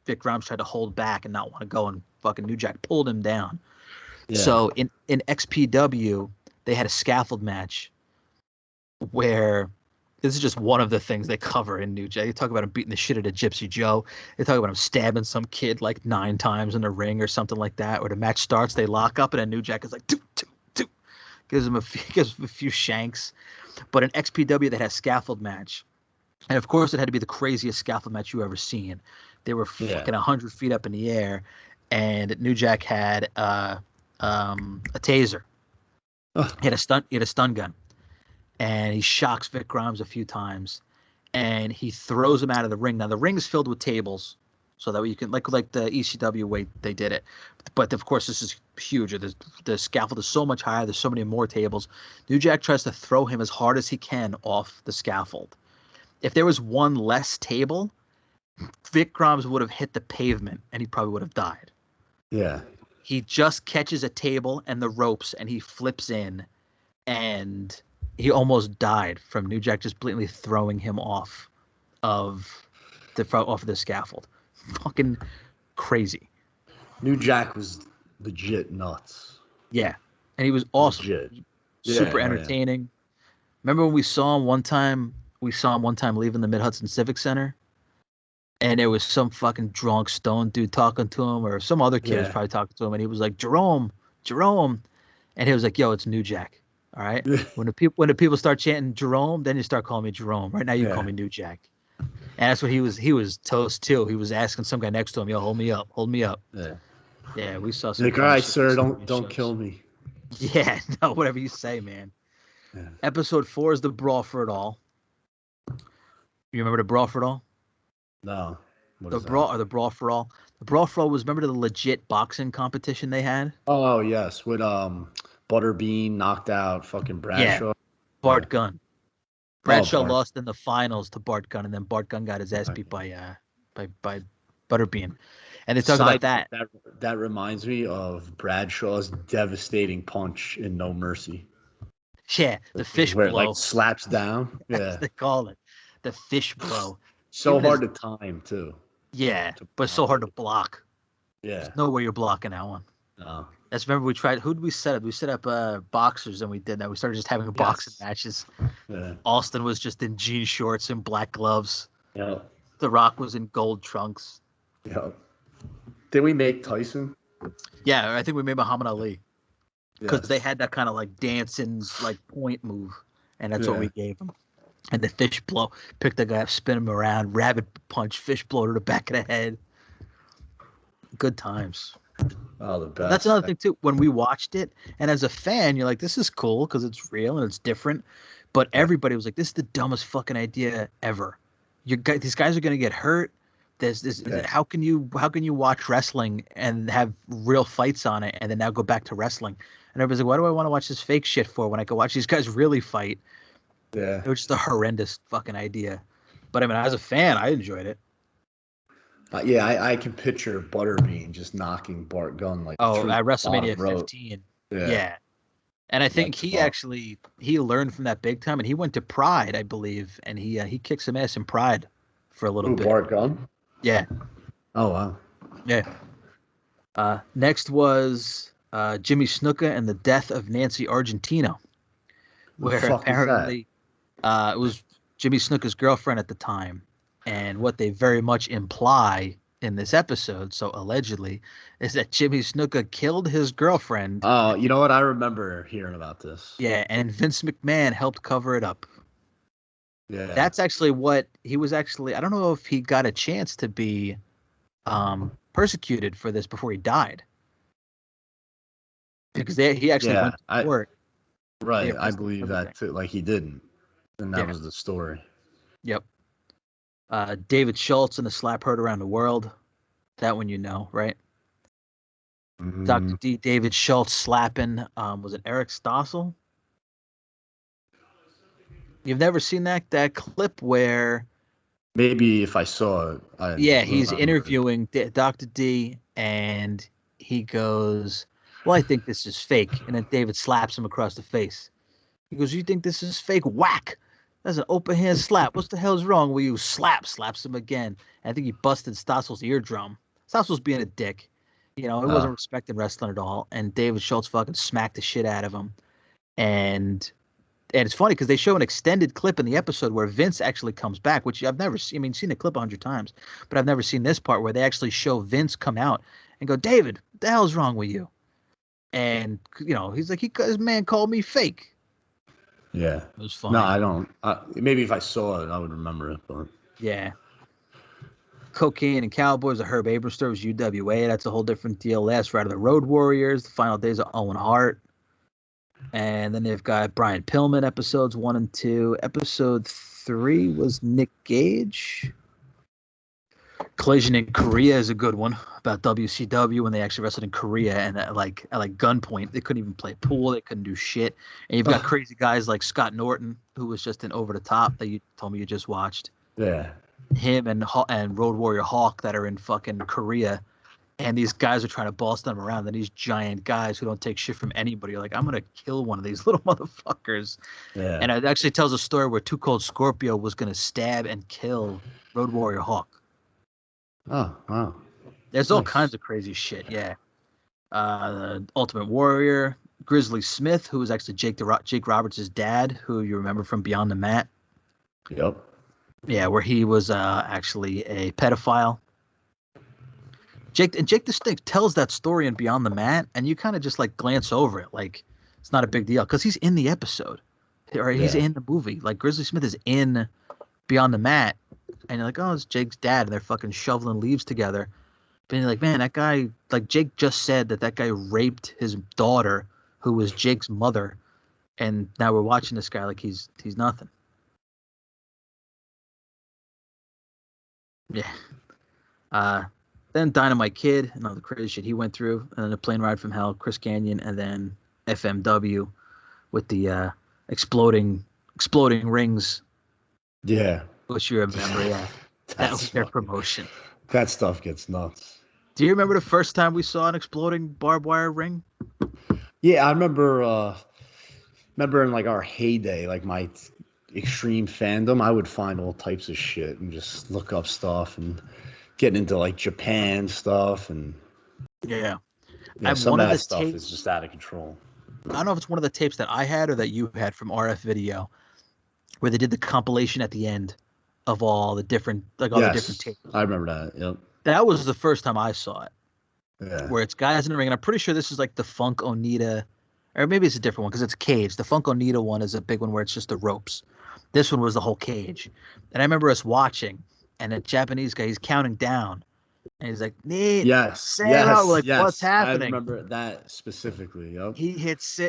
Vic Grimes tried to hold back and not want to go, and fucking New Jack pulled him down. Yeah. So in XPW, they had a scaffold match where this is just one of the things they cover in New Jack. They talk about him beating the shit out of Gypsy Joe. They talk about him stabbing some kid like 9 times in the ring or something like that. Or the match starts, they lock up, and then New Jack is like, two. Gives him a few shanks. But in XPW, they had a scaffold match. And of course, it had to be the craziest scaffold match you ever seen. They were fucking 100 feet up in the air, and New Jack had a taser. He had a stun gun. And he shocks Vic Grimes a few times, and he throws him out of the ring. Now the ring is filled with tables, so that you can like the ECW way they did it. But of course, this is huge. The scaffold is so much higher. There's so many more tables. New Jack tries to throw him as hard as he can off the scaffold. If there was one less table, Vic Grimes would have hit the pavement, and he probably would have died. Yeah. He just catches a table and the ropes, and he flips in, and he almost died from New Jack just blatantly throwing him off of the scaffold. Fucking crazy. New Jack was legit nuts. Yeah, and he was awesome. Legit. Super entertaining. Remember when we saw him one time? We saw him one time leaving the Mid-Hudson Civic Center, and there was some fucking drunk stone dude talking to him, or some other kid was probably talking to him, and he was like, Jerome, and he was like, yo, it's New Jack. All right. When the people start chanting Jerome, then you start calling me Jerome. Right now, you call me New Jack. And that's what he was toast too. He was asking some guy next to him, yo, hold me up. Yeah, we saw some. Like, all right, sir, don't kill me. Yeah, no, whatever you say, man. Yeah. Episode 4 is the Brawl for It All. You remember the Brawl for It All? No. The Brawl for All. The Brawl for All was, remember the legit boxing competition they had? Oh yes, with Butterbean knocked out fucking Bradshaw. Yeah. Bart Gunn. Bradshaw lost in the finals to Bart Gunn, and then Bart Gunn got his ass beat by Butterbean. And they talk about that. That reminds me of Bradshaw's devastating punch in No Mercy. Yeah, the fish where blow. It like slaps down. Yeah, they call it the fish blow. So hard to time too. Yeah, but so hard to block. Yeah, there's no way you're blocking that one. No. That's, remember we tried. Who did we set up? We set up boxers, and we did that. We started just having boxing matches. Yeah. Austin was just in jean shorts and black gloves. Yeah. The Rock was in gold trunks. Yeah. Did we make Tyson? Yeah, I think we made Muhammad Ali. Because they had that kind of like dancing like point move, and that's what we gave them. And the fish blow, pick the guy up, spin him around, rabbit punch, fish blow to the back of the head. Good times. Oh, the best. That's another thing too. When we watched it, and as a fan, you're like, "This is cool because it's real and it's different." But everybody was like, "This is the dumbest fucking idea ever. These guys are gonna get hurt. How can you watch wrestling and have real fights on it, and then now go back to wrestling?" And everybody's like, "Why do I want to watch this fake shit for when I can watch these guys really fight?" Yeah, it was just a horrendous fucking idea. But I mean, as a fan, I enjoyed it. I can picture Butterbean just knocking Bart Gunn like. At WrestleMania 15. Yeah. And I think That's he learned from that big time, and he went to Pride, I believe, and he kicked some ass in Pride for a little Who, bit. Bart Gump? Yeah, Oh wow. yeah. Next was Jimmy Snuka and the Death of Nancy Argentino, The where fuck is that? apparently it was Jimmy Snuka's girlfriend at the time. And what they very much imply in this episode, so allegedly, is that Jimmy Snuka killed his girlfriend. Oh, you know what? I remember hearing about this. Yeah, and Vince McMahon helped cover it up. Yeah. That's actually what he was actually. I don't know if he got a chance to be persecuted for this before he died, because he actually Yeah. went to court. They Right. I arrested him and believe everything. that too. Like he didn't. And that Yeah. was the story. Yep. David Schultz and the slap heard around the world. That one you know, right? Dr. Mm, D. David Schultz slapping. Was it Eric Stossel? You've never seen that clip where, maybe if I saw it, I yeah, he's remember it. interviewing Dr. D, and he goes, "Well, I think this is fake," and then David slaps him across the face. He goes, "You think this is fake? Whack! That's an open hand slap. What the hell's wrong with you?" Slaps him again. I think he busted Stossel's eardrum. Stossel's being a dick. He Uh, wasn't respecting wrestling at all. And David Schultz fucking smacked the shit out of him. And it's funny because they show an extended clip in the episode where Vince actually comes back, which I've never seen. I mean, seen the clip 100 times, but I've never seen this part where they actually show Vince come out and go, "David, what the hell's wrong with you?" And he's like, "This man called me fake." yeah. It was No, funny. I don't. Maybe if I saw it, I would remember it. But Yeah. Cocaine and Cowboys, the Herb Abrams story was UWA. That's a whole different deal. Last Ride of the Road Warriors, the final days of Owen Hart. And then they've got Brian Pillman episodes 1 and 2. Episode 3 was Nick Gage. Collision in Korea is a good one about WCW when they actually wrestled in Korea and at gunpoint. They couldn't even play pool. They couldn't do shit. And you've got crazy guys like Scott Norton, who was just in Over the Top that you told me you just watched. yeah. Him and Road Warrior Hawk that are in fucking Korea. And these guys are trying to boss them around. And these giant guys who don't take shit from anybody are like, "I'm going to kill one of these little motherfuckers." Yeah. And it actually tells a story where Too Cold Scorpio was going to stab and kill Road Warrior Hawk. Oh, wow. There's all Nice. kinds of crazy shit. Yeah. Ultimate Warrior, Grizzly Smith, who was actually Jake Roberts' dad, who you remember from Beyond the Mat. Yep. Yeah, where he was actually a pedophile. Jake the Snake tells that story in Beyond the Mat, and you kind of just like glance over it, like it's not a big deal because he's in the episode, or he's Yeah. in the movie. Like Grizzly Smith is in Beyond the Mat, and you're like, "Oh, it's Jake's dad," and they're fucking shoveling leaves together. But you're like, "Man, that guy, like Jake just said that guy raped his daughter, who was Jake's mother, and now we're watching this guy like he's nothing." Yeah. Then Dynamite Kid and all the crazy shit he went through, and then a plane ride from hell, Chris Canyon, and then FMW with the exploding rings, Yeah. which you remember. Yeah, that That's was their fucking. promotion. That stuff gets nuts. Do you remember the first time we saw an exploding barbed wire ring? Yeah, I remember. Remember in like our heyday, like my extreme fandom, I would find all types of shit and just look up stuff and getting into like Japan stuff and Yeah, I yeah, have some one of of that the stuff is tapes. just out of control. I don't know if it's one of the tapes that I had or that you had from RF Video, where they did the compilation at the end of all the different Yes, tapes. I remember that. Yep. That was the first time I saw it, Yeah. where it's guys in the ring, and I'm pretty sure this is like the Funk Onita, or maybe it's a different one because it's cage. The Funk Onita one is a big one where it's just the ropes. This one was the whole cage, and I remember us watching, and a Japanese guy, he's counting down, and he's like, "Need Yes. Sarah," we're Yes. like, "What's Yes. I happening?" remember that specifically. Yep. He hits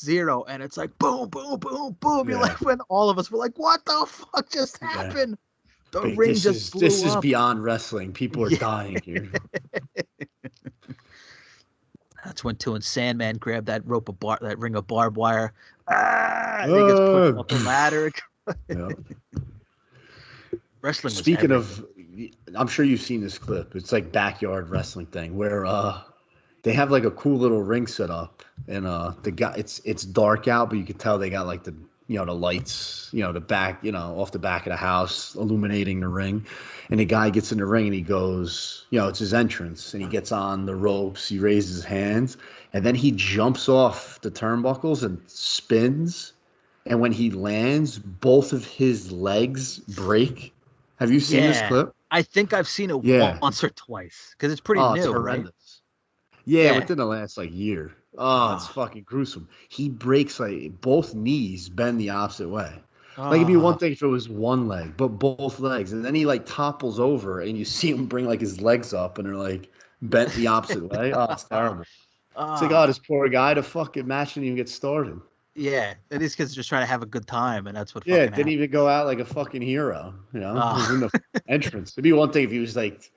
0, and it's like boom, boom, boom, boom. You're Yeah. like, when all of us were like, "What the fuck just Yeah. happened?" The But ring just this blew is up. beyond wrestling. People are Yeah. dying here. That's when Two and Sandman grabbed that ring of barbed wire. And he gets pushed Uh, off the ladder. yeah. Wrestling was Speaking everything. of, I'm sure you've seen this clip. It's like backyard wrestling thing where they have like a cool little ring set up, and the guy, it's dark out, but you can tell they got like the the lights, the back, off the back of the house illuminating the ring. And the guy gets in the ring and he goes, it's his entrance, and he gets on the ropes, he raises his hands, and then he jumps off the turnbuckles and spins. And when he lands, both of his legs break. Have you seen this Yeah. clip? I think I've seen it Yeah. once or twice because it's pretty Oh, it's new, right? horrendous. Yeah, Yeah. within the last like year. Oh, it's Oh, fucking gruesome. He breaks like both knees bend the opposite way. Like it'd be one oh, thing if it was one leg, but both legs. And then he like topples over and you see him bring like his legs up and they're like bent the opposite way. Oh, it's terrible. It's like, oh, ah, this poor guy, the fucking match didn't even get started. yeah. And these kids are just trying to have a good time, and that's what Yeah, fucking didn't happened. even go out like a fucking hero, He was in Ah, the entrance. It'd be one thing if he was like,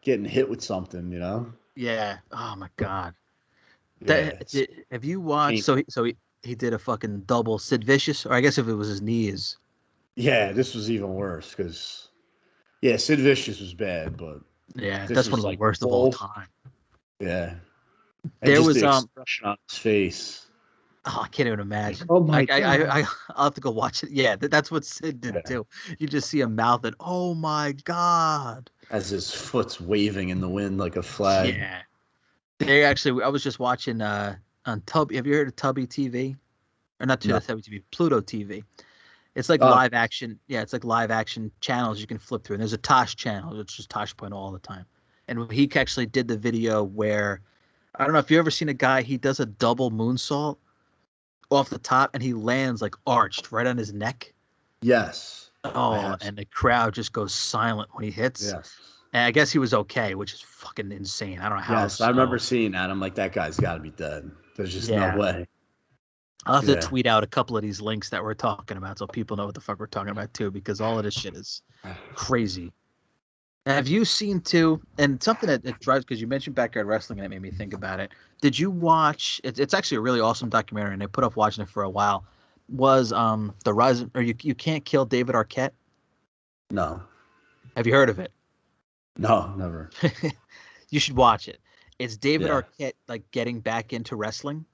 getting hit with something, yeah. Oh my God. Yeah, it's Have you watched? painful. He did a fucking double Sid Vicious, or I guess if it was his knees. Yeah, this was even worse because yeah, Sid Vicious was bad, but Yeah, this that's one of was the like worst of all both. time. Yeah, and There just was the expression on his face, oh, I can't even like, imagine. oh my god. I'll have to go watch it. Yeah, that's what Sid did Yeah, too. You just see a mouth and oh my God. as his foot's waving in the wind like a flag. Yeah. They actually, I was just watching on Tubby. Have you heard of Tubby TV? Or not No. Tubby TV, Pluto TV. It's like Oh, live action. Yeah, it's like live action channels you can flip through. And there's a Tosh channel, it's just Tosh Point all the time. And he actually did the video where I don't know if you ever seen a guy. He does a double moonsault off the top, and he lands like arched right on his neck. yes, I Oh, have. and the crowd just goes silent when he hits. Yes, And I guess he was okay, which is fucking insane. I don't know how yes, I remember so. seeing that. I'm like, that guy's got to be dead. There's just no Yeah. way. I'll have to Yeah. tweet out a couple of these links that we're talking about so people know what the fuck we're talking about too, because all of this shit is crazy. Have you seen too, and something that drives, because you mentioned backyard wrestling and it made me think about it. Did you watch, it's actually a really awesome documentary and I put off watching it for a while, was The Rise, or you Can't Kill David Arquette? No, Have you heard of it? no, never. You should watch it. It's David Yeah. Arquette like getting back into wrestling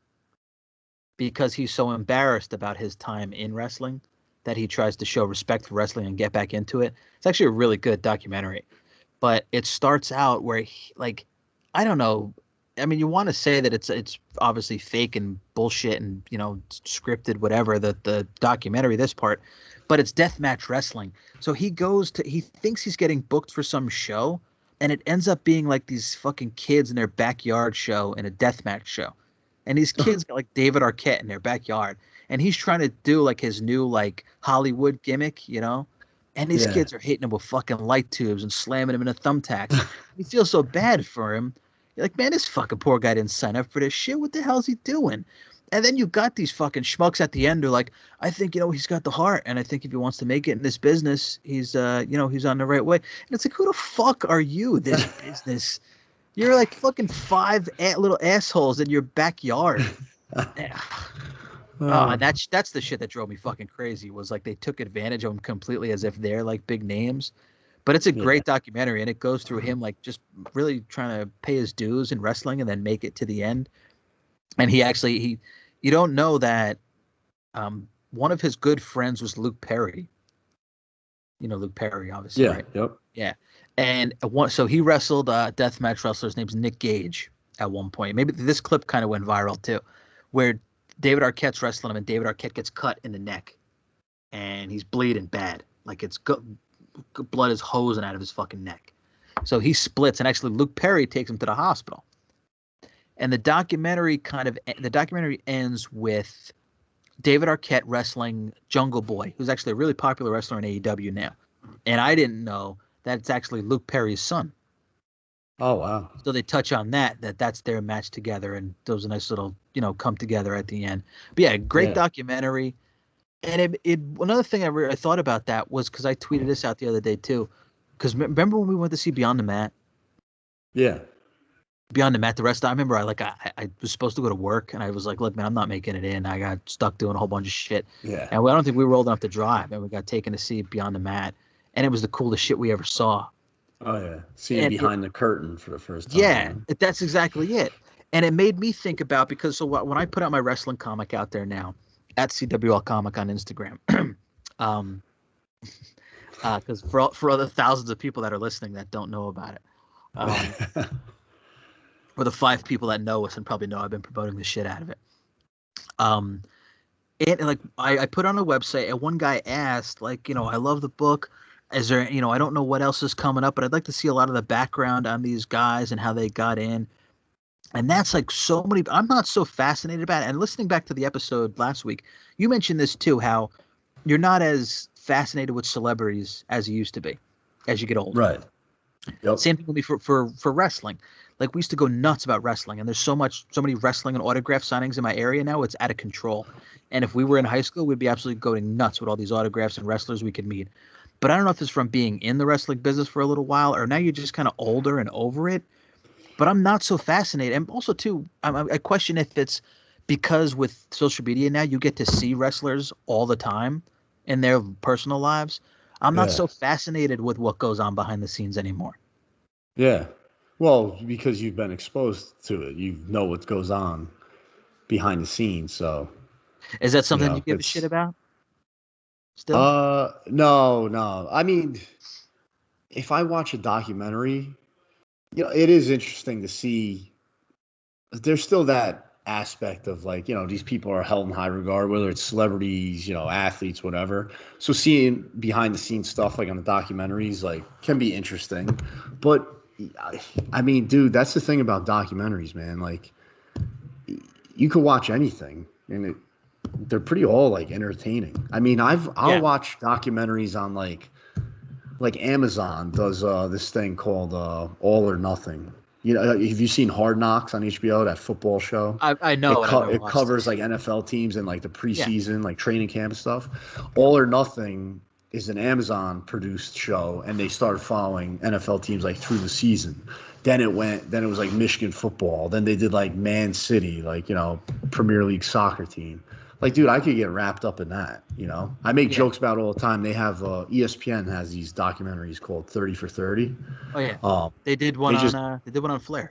because he's so embarrassed about his time in wrestling that he tries to show respect for wrestling and get back into it. It's actually a really good documentary, but it starts out where like I don't know. I mean, you want to say that it's obviously fake and bullshit and scripted, whatever the documentary this part, but it's deathmatch wrestling. So he thinks he's getting booked for some show, and it ends up being like these fucking kids in their backyard show in a deathmatch show, and these kids got like David Arquette in their backyard, and he's trying to do like his new like Hollywood gimmick. And these Yeah. kids are hitting him with fucking light tubes and slamming him into thumbtacks. You feel so bad for him. You're like, man, this fucking poor guy didn't sign up for this shit. What the hell's he doing? And then you got these fucking schmucks at the end who are like, I think, he's got the heart. And I think if he wants to make it in this business, he's on the right way. And it's like, who the fuck are you, this business? You're like fucking five little assholes in your backyard. Oh, Uh, and that's the shit that drove me fucking crazy was like they took advantage of him completely as if they're like big names. But it's a yeah. great documentary and it goes through him like just really trying to pay his dues in wrestling and then make it to the end. And he you don't know that one of his good friends was Luke Perry. You know Luke Perry, obviously, Yeah. right? Yep. Yeah. And so he wrestled a deathmatch wrestler. His name's Nick Gage at one point. Maybe this clip kind of went viral too, where David Arquette's wrestling him and David Arquette gets cut in the neck and he's bleeding bad. Like blood is hosing out of his fucking neck. So he splits and actually Luke Perry takes him to the hospital. And the documentary ends with David Arquette wrestling Jungle Boy, who's actually a really popular wrestler in AEW now. And I didn't know that it's actually Luke Perry's son. Oh wow. So they touch on that's their match together, and those a nice little come together at the end. But yeah, great Yeah. documentary. And it another thing I thought about that was because I tweeted this out the other day too. Because remember when we went to see Beyond the Mat? Yeah. Beyond the Mat, the rest I remember I was supposed to go to work and I was like, look, man, I'm not making it in. I got stuck doing a whole bunch of shit. Yeah. And I don't think we were old enough to drive, and we got taken to see Beyond the Mat. And it was the coolest shit we ever saw. Oh yeah, seeing And behind the curtain for the first time. yeah, Huh? that's exactly it. And it made me think about, because when I put out my wrestling comic out there now at CWL Comic on Instagram, um, because for other thousands of people that are listening that don't know about it, um, for the 5 people that know us and probably know I've been promoting the shit out of it. Um, and like I put on a website, and one guy asked, like, I love the book. Is there, I don't know what else is coming up, but I'd like to see a lot of the background on these guys and how they got in. And that's like so many. I'm not so fascinated about it. And listening back to the episode last week, you mentioned this too, how you're not as fascinated with celebrities as you used to be as you get older. Right. Yep. Same thing with me for wrestling. Like, we used to go nuts about wrestling, and there's so many wrestling and autograph signings in my area now. It's out of control. And if we were in high school, we'd be absolutely going nuts with all these autographs and wrestlers we could meet. But I don't know if it's from being in the wrestling business for a little while, or now you're just kind of older and over it. But I'm not so fascinated. And also, too, I question if it's because with social media now, you get to see wrestlers all the time in their personal lives. I'm not Yeah. so fascinated with what goes on behind the scenes anymore. Yeah. Well, because you've been exposed to it, you know what goes on behind the scenes. So Is that something you give a shit it's about still? no, no. I mean, if I watch a documentary, it is interesting to see. There's still that aspect of like, these people are held in high regard, whether it's celebrities, athletes, whatever. So seeing behind the scenes stuff like on the documentaries, like, can be interesting. But I mean, dude, that's the thing about documentaries, man. Like, you could watch anything and they're pretty all like entertaining. I mean, I'll Yeah. watch documentaries on like Amazon does this thing called All or Nothing. Have you seen Hard Knocks on HBO, that football show? I know it. I've never It watched it. covers like NFL teams and like the Yeah. preseason, like training camp and stuff. Yep. All or Nothing is an Amazon produced show, and they started following NFL teams like through the season. Then it was like Michigan football. Then they did like Man City, like, Premier League soccer team. Like, dude, I could get wrapped up in that. I make Yeah. jokes about it all the time. They have ESPN has these documentaries called 30 for 30. Oh yeah. Um, They did one they on just Flair.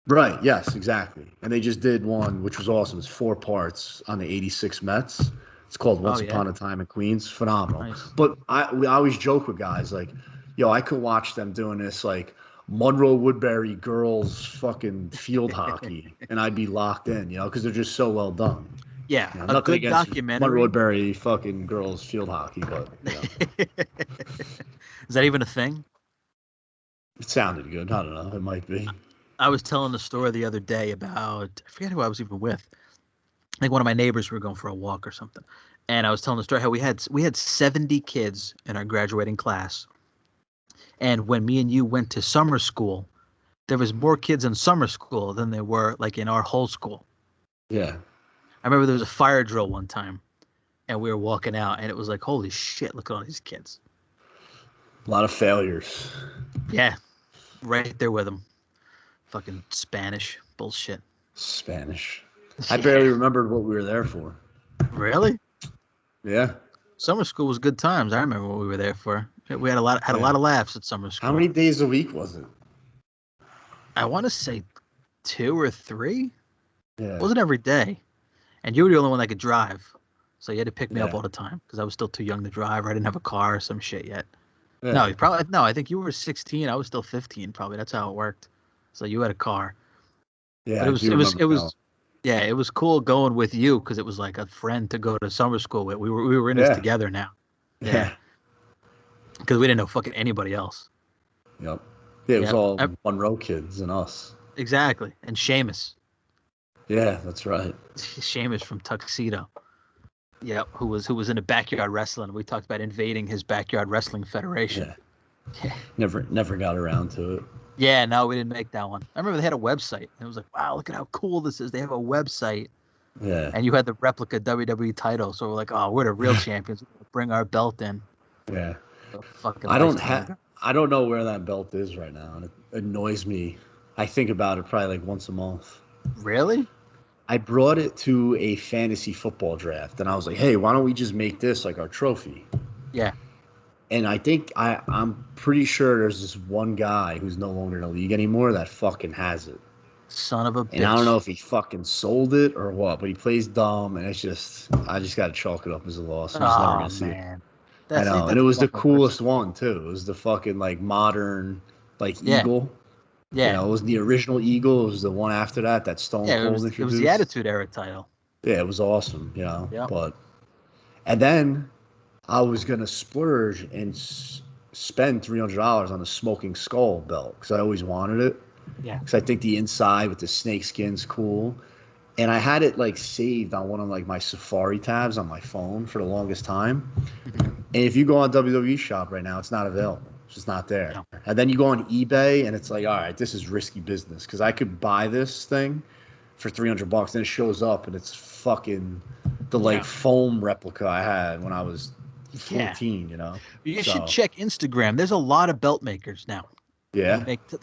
Right. Yes, exactly. And they just did one, which was awesome. It's 4 parts on the '86 Mets. It's called Oh Once yeah. Upon a Time in Queens. Phenomenal. Nice. But I always joke with guys like, yo, I could watch them doing this like Monroe Woodbury girls fucking field hockey, and I'd be locked in, because they're just so well done. Yeah, a Nothing good against Monroe documentary. Woodbury fucking girls field hockey, but Is that even a thing? it sounded good. I don't know. It might be. I was telling a story the other day about, I forget who I was even with. I think one of my neighbors, we were going for a walk or something. And I was telling the story how we had 70 kids in our graduating class. And when me and you went to summer school, there was more kids in summer school than there were like in our whole school. Yeah. I remember there was a fire drill one time, and we were walking out, and it was like, holy shit, look at all these kids. A lot of failures. Yeah, right there with them. Fucking Spanish bullshit. Spanish. I barely remembered what we were there for. Really? Yeah. Summer school was good times. I remember what we were there for. We had a lot of laughs at summer school. How many days a week was it? I want to say 2 or 3. Yeah. It wasn't every day. And you were the only one that could drive. So you had to pick me up Yeah. all the time because I was still too young to drive, or I didn't have a car or some shit yet. Yeah. No, I think you were 16. I was still 15 probably. That's how it worked. So you had a car. Yeah, But I do remember now. yeah, it was cool going with you because it was like a friend to go to summer school with. We were in this Yeah. together now. Yeah. Because we didn't know fucking anybody else. Yep. Yeah, it was Yep. all Monroe kids and us. Exactly. And Seamus. Yeah, that's right. Seamus from Tuxedo. Yep, who was into backyard wrestling. We talked about invading his backyard wrestling federation. Yeah. Never got around to it. Yeah, no, we didn't make that one. I remember they had a website. And it was like, wow, look at how cool this is. They have a website. Yeah. And you had the replica WWE title. So we're like, oh, we're the real champions. We'll bring our belt in. Yeah. So fucking I don't lifetime ago. I don't know where that belt is right now, and it annoys me. I think about it probably like once a month. Really? I brought it to a fantasy football draft, and I was like, "Hey, why don't we just make this like our trophy?" Yeah. And I think I'm pretty sure there's this one guy who's no longer in the league anymore that fucking has it. Son of a And I don't bitch. know if he fucking sold it or what, but he plays dumb, and it's just I just got to chalk it up as a loss. I'm just never Oh gonna see it. man, I know, and it that's was one the of the worst. coolest one too. It was the fucking like modern like Yeah, eagle. You yeah, know, it was the original eagle. It was the one after that that Stone yeah. Cold It was the introduced. Attitude Era title. Yeah, it was awesome. You know, Yep. but and then I was gonna splurge and spend $300 on a smoking skull belt because I always wanted it. Yeah. Because I think the inside with the snake skin's cool. And I had it like saved on one of like my Safari tabs on my phone for the longest time. Hmm. And if you go on WWE Shop right now, it's not available. It's just not there. No. And then you go on eBay, and it's like, all right, this is risky business because I could buy this thing for $300, and it shows up, and it's fucking the like Yeah. foam replica I had when I was Yeah. 14. You know, You should so check Instagram. There's a lot of belt makers now who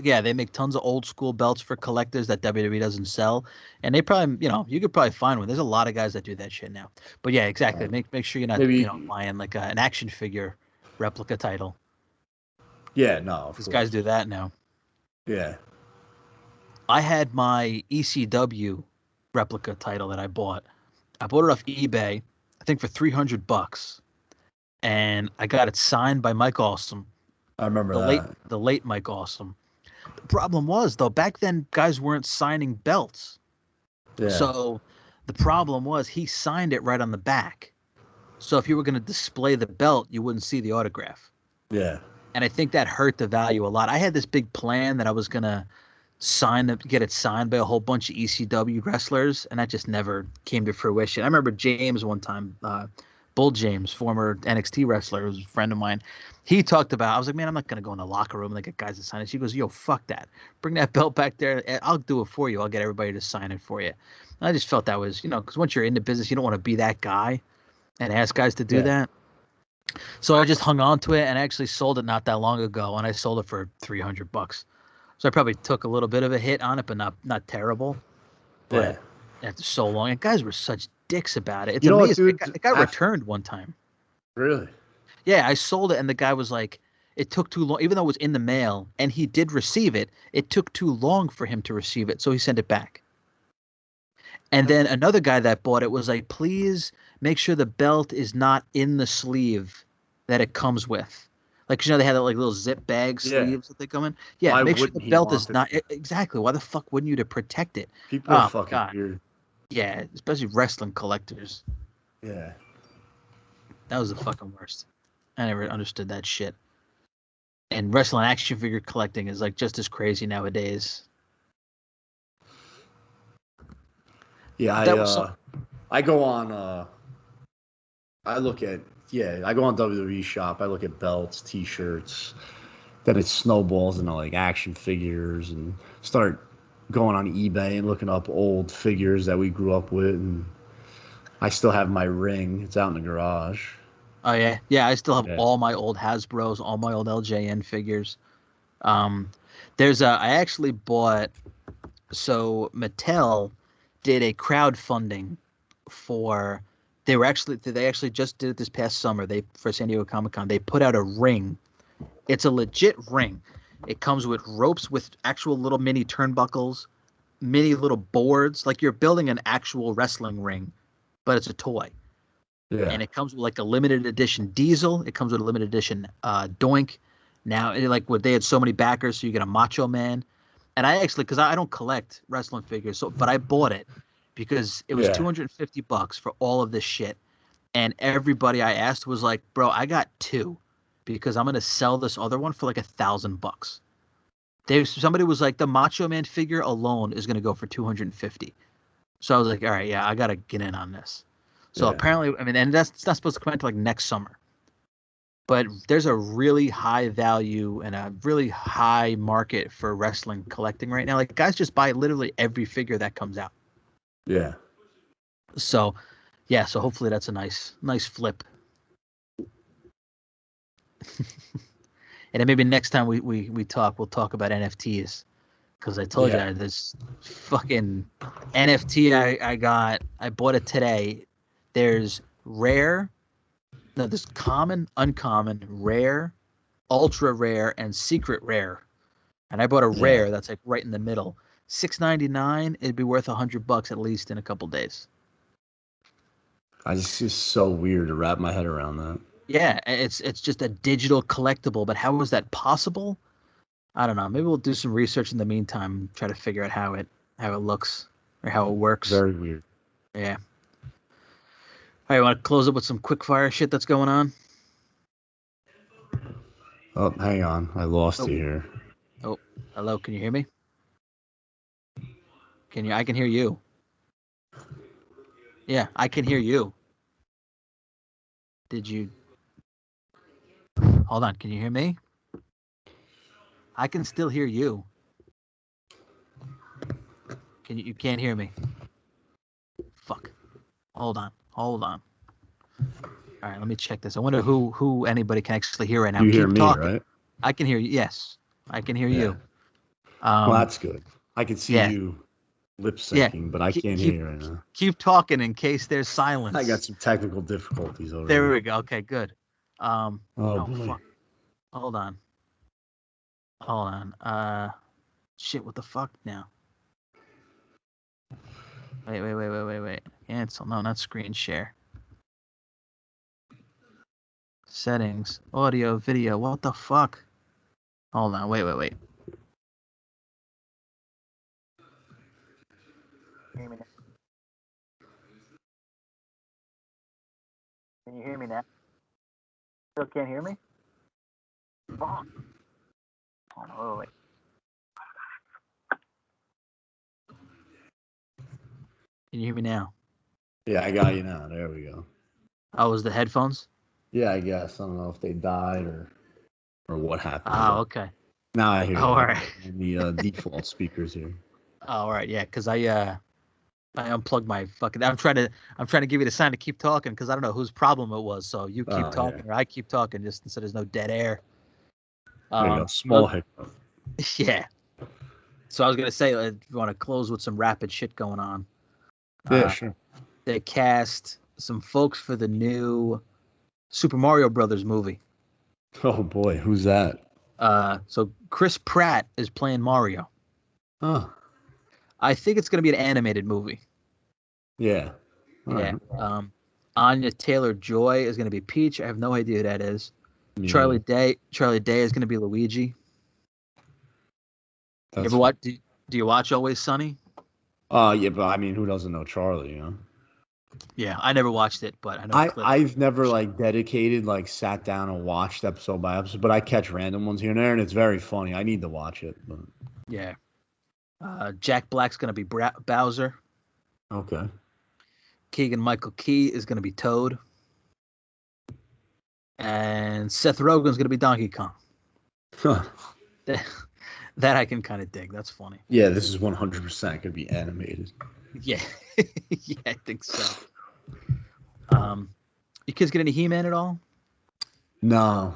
yeah, they make tons of old school belts for collectors that WWE doesn't sell, and they probably you could probably find one. There's a lot of guys that do that shit now. But yeah, exactly. Make sure you're not maybe buying like an action figure replica title. yeah, no, of These guys course, do that now. yeah, I had my ECW replica title that I bought. I bought it off eBay, I think for $300, and I got it signed by Mike Awesome, I remember the late that. the late Mike Awesome. The problem was though, back then guys weren't signing belts. Yeah, So the problem was he signed it right on the back. So if you were going to display the belt, you wouldn't see the autograph. yeah, And I think that hurt the value a lot. I had this big plan that I was going to get it signed by a whole bunch of ECW wrestlers, and that just never came to fruition. I remember James one time, Bull James, former NXT wrestler, who's a friend of mine. He talked about, I was like, man, I'm not gonna go in the locker room and get guys to sign it. She goes, yo, fuck that. Bring that belt back there. I'll do it for you. I'll get everybody to sign it for you. And I just felt that was, because once you're in the business, you don't want to be that guy and ask guys to do yeah. that. So I just hung on to it and actually sold it not that long ago, and I sold it for $300. So I probably took a little bit of a hit on it, but not terrible. Yeah. But after so long, and guys were such dicks about it. It's You know what, amazing. dude? It got returned one time. Really? Yeah, I sold it, and the guy was like, it took too long, even though it was in the mail, and he did receive it. It took too long for him to receive it, so he sent it back. And then another guy that bought it was like, please make sure the belt is not in the sleeve that it comes with. Like, they had that like little zip bag Yeah. sleeves that they come in. Yeah, Why make sure the wouldn't he belt is want it? not exactly. Why the fuck wouldn't you to protect it? People are Oh my fucking God. weird. Yeah, especially wrestling collectors. Yeah. That was the fucking worst. I never understood that shit. And wrestling action figure collecting is like just as crazy nowadays. Yeah, But that was I go on I look at I go on WWE shop, I look at belts, t-shirts, then it snowballs into like action figures and start going on eBay and looking up old figures that we grew up with and I still have my ring. It's out in the garage. oh yeah, yeah. I still have Yeah. all my old Hasbro's, all my old LJN figures. Um, I actually bought. So Mattel did a crowdfunding for. They actually just did it this past summer. For San Diego Comic Con, they put out a ring. It's a legit ring. It comes with ropes with actual little mini turnbuckles, mini little boards, like you're building an actual wrestling ring, but it's a toy. Yeah. And it comes with like a limited edition Diesel. It comes with a limited edition Doink. Now, they had so many backers, so you get a Macho Man. And I actually, because I don't collect wrestling figures, but I bought it because it was Yeah. $250 for all of this shit. And everybody I asked was like, "Bro, I got two because I'm gonna sell this other one for like $1,000." Somebody was like, "The Macho Man figure alone is gonna go for 250." So I was like, "All right, yeah, I gotta get in on this." So Yeah. apparently, I mean, and it's not supposed to come out until like next summer. But there's a really high value and a really high market for wrestling collecting right now. Like guys just buy literally every figure that comes out. Yeah. So yeah, so hopefully that's a nice flip. And then maybe next time we talk, we'll talk about NFTs. Because I told you Yeah. this fucking NFT I bought it today. There's rare No, there's common, uncommon, rare, ultra rare, and secret rare. And I bought a rare that's like right in the middle. $6.99. It'd be worth $100 at least in a couple days. It's just so weird to wrap my head around that. Yeah, it's just a digital collectible, but how is that possible? I don't know. Maybe we'll do some research in the meantime, try to figure out how it looks or how it works. Very weird. Yeah. All right, want to close up with some quick fire shit that's going on? Oh, hang on. I lost you here. Oh, hello. Can you hear me? I can hear you. Yeah, I can hear you. Did you? Hold on. Can you hear me? I can still hear you. You can't hear me. Fuck. Hold on. All right, let me check this. I wonder who anybody can actually hear right now. You hear Keep me, talking. right? I can hear you. Yes, I can hear you. Well, that's good. I can see you lip syncing, but I can't hear you right now. Keep talking in case there's silence. I got some technical difficulties over there. There we go. Okay, good. Oh, fuck. Hold on. Shit, what the fuck now? Wait. Cancel. No, not screen share. Settings. Audio, video. What the fuck? Hold on. Wait. Can you hear me now? Still can't hear me? Fuck. Hold on, wait. Can you hear me now? Yeah, I got you now. There we go. Oh, was the headphones? Yeah, I guess. I don't know if they died or what happened. Oh, okay. Now I hear you. All right. The default speakers here. Oh, all right. Yeah, because I unplugged my fucking. I'm trying to give you the sign to keep talking because I don't know whose problem it was. So you keep talking or I keep talking just so there's no dead air. There you go. Small hiccup. Yeah. So I was gonna say, if you want to close with some rapid shit going on. Yeah, sure. They cast some folks for the new Super Mario Brothers movie. Oh boy, who's that? So Chris Pratt is playing Mario. Oh. I think it's gonna be an animated movie. Yeah. Yeah. Right. Anya Taylor-Joy is gonna be Peach. I have no idea who that is. Charlie Day is gonna be Luigi. You ever watch? Do you watch Always Sunny? Yeah, but I mean, who doesn't know Charlie? You know. Yeah, I never watched it, but I know. I've never dedicated sat down and watched episode by episode, but I catch random ones here and there, and it's very funny. I need to watch it. But... Yeah. Jack Black's gonna be Bowser. Okay. Keegan-Michael Key is gonna be Toad. And Seth Rogen's gonna be Donkey Kong. Huh. That I can kind of dig. That's funny. Yeah, this is 100% gonna be animated. Yeah, yeah, I think so. You kids get any He-Man at all? No.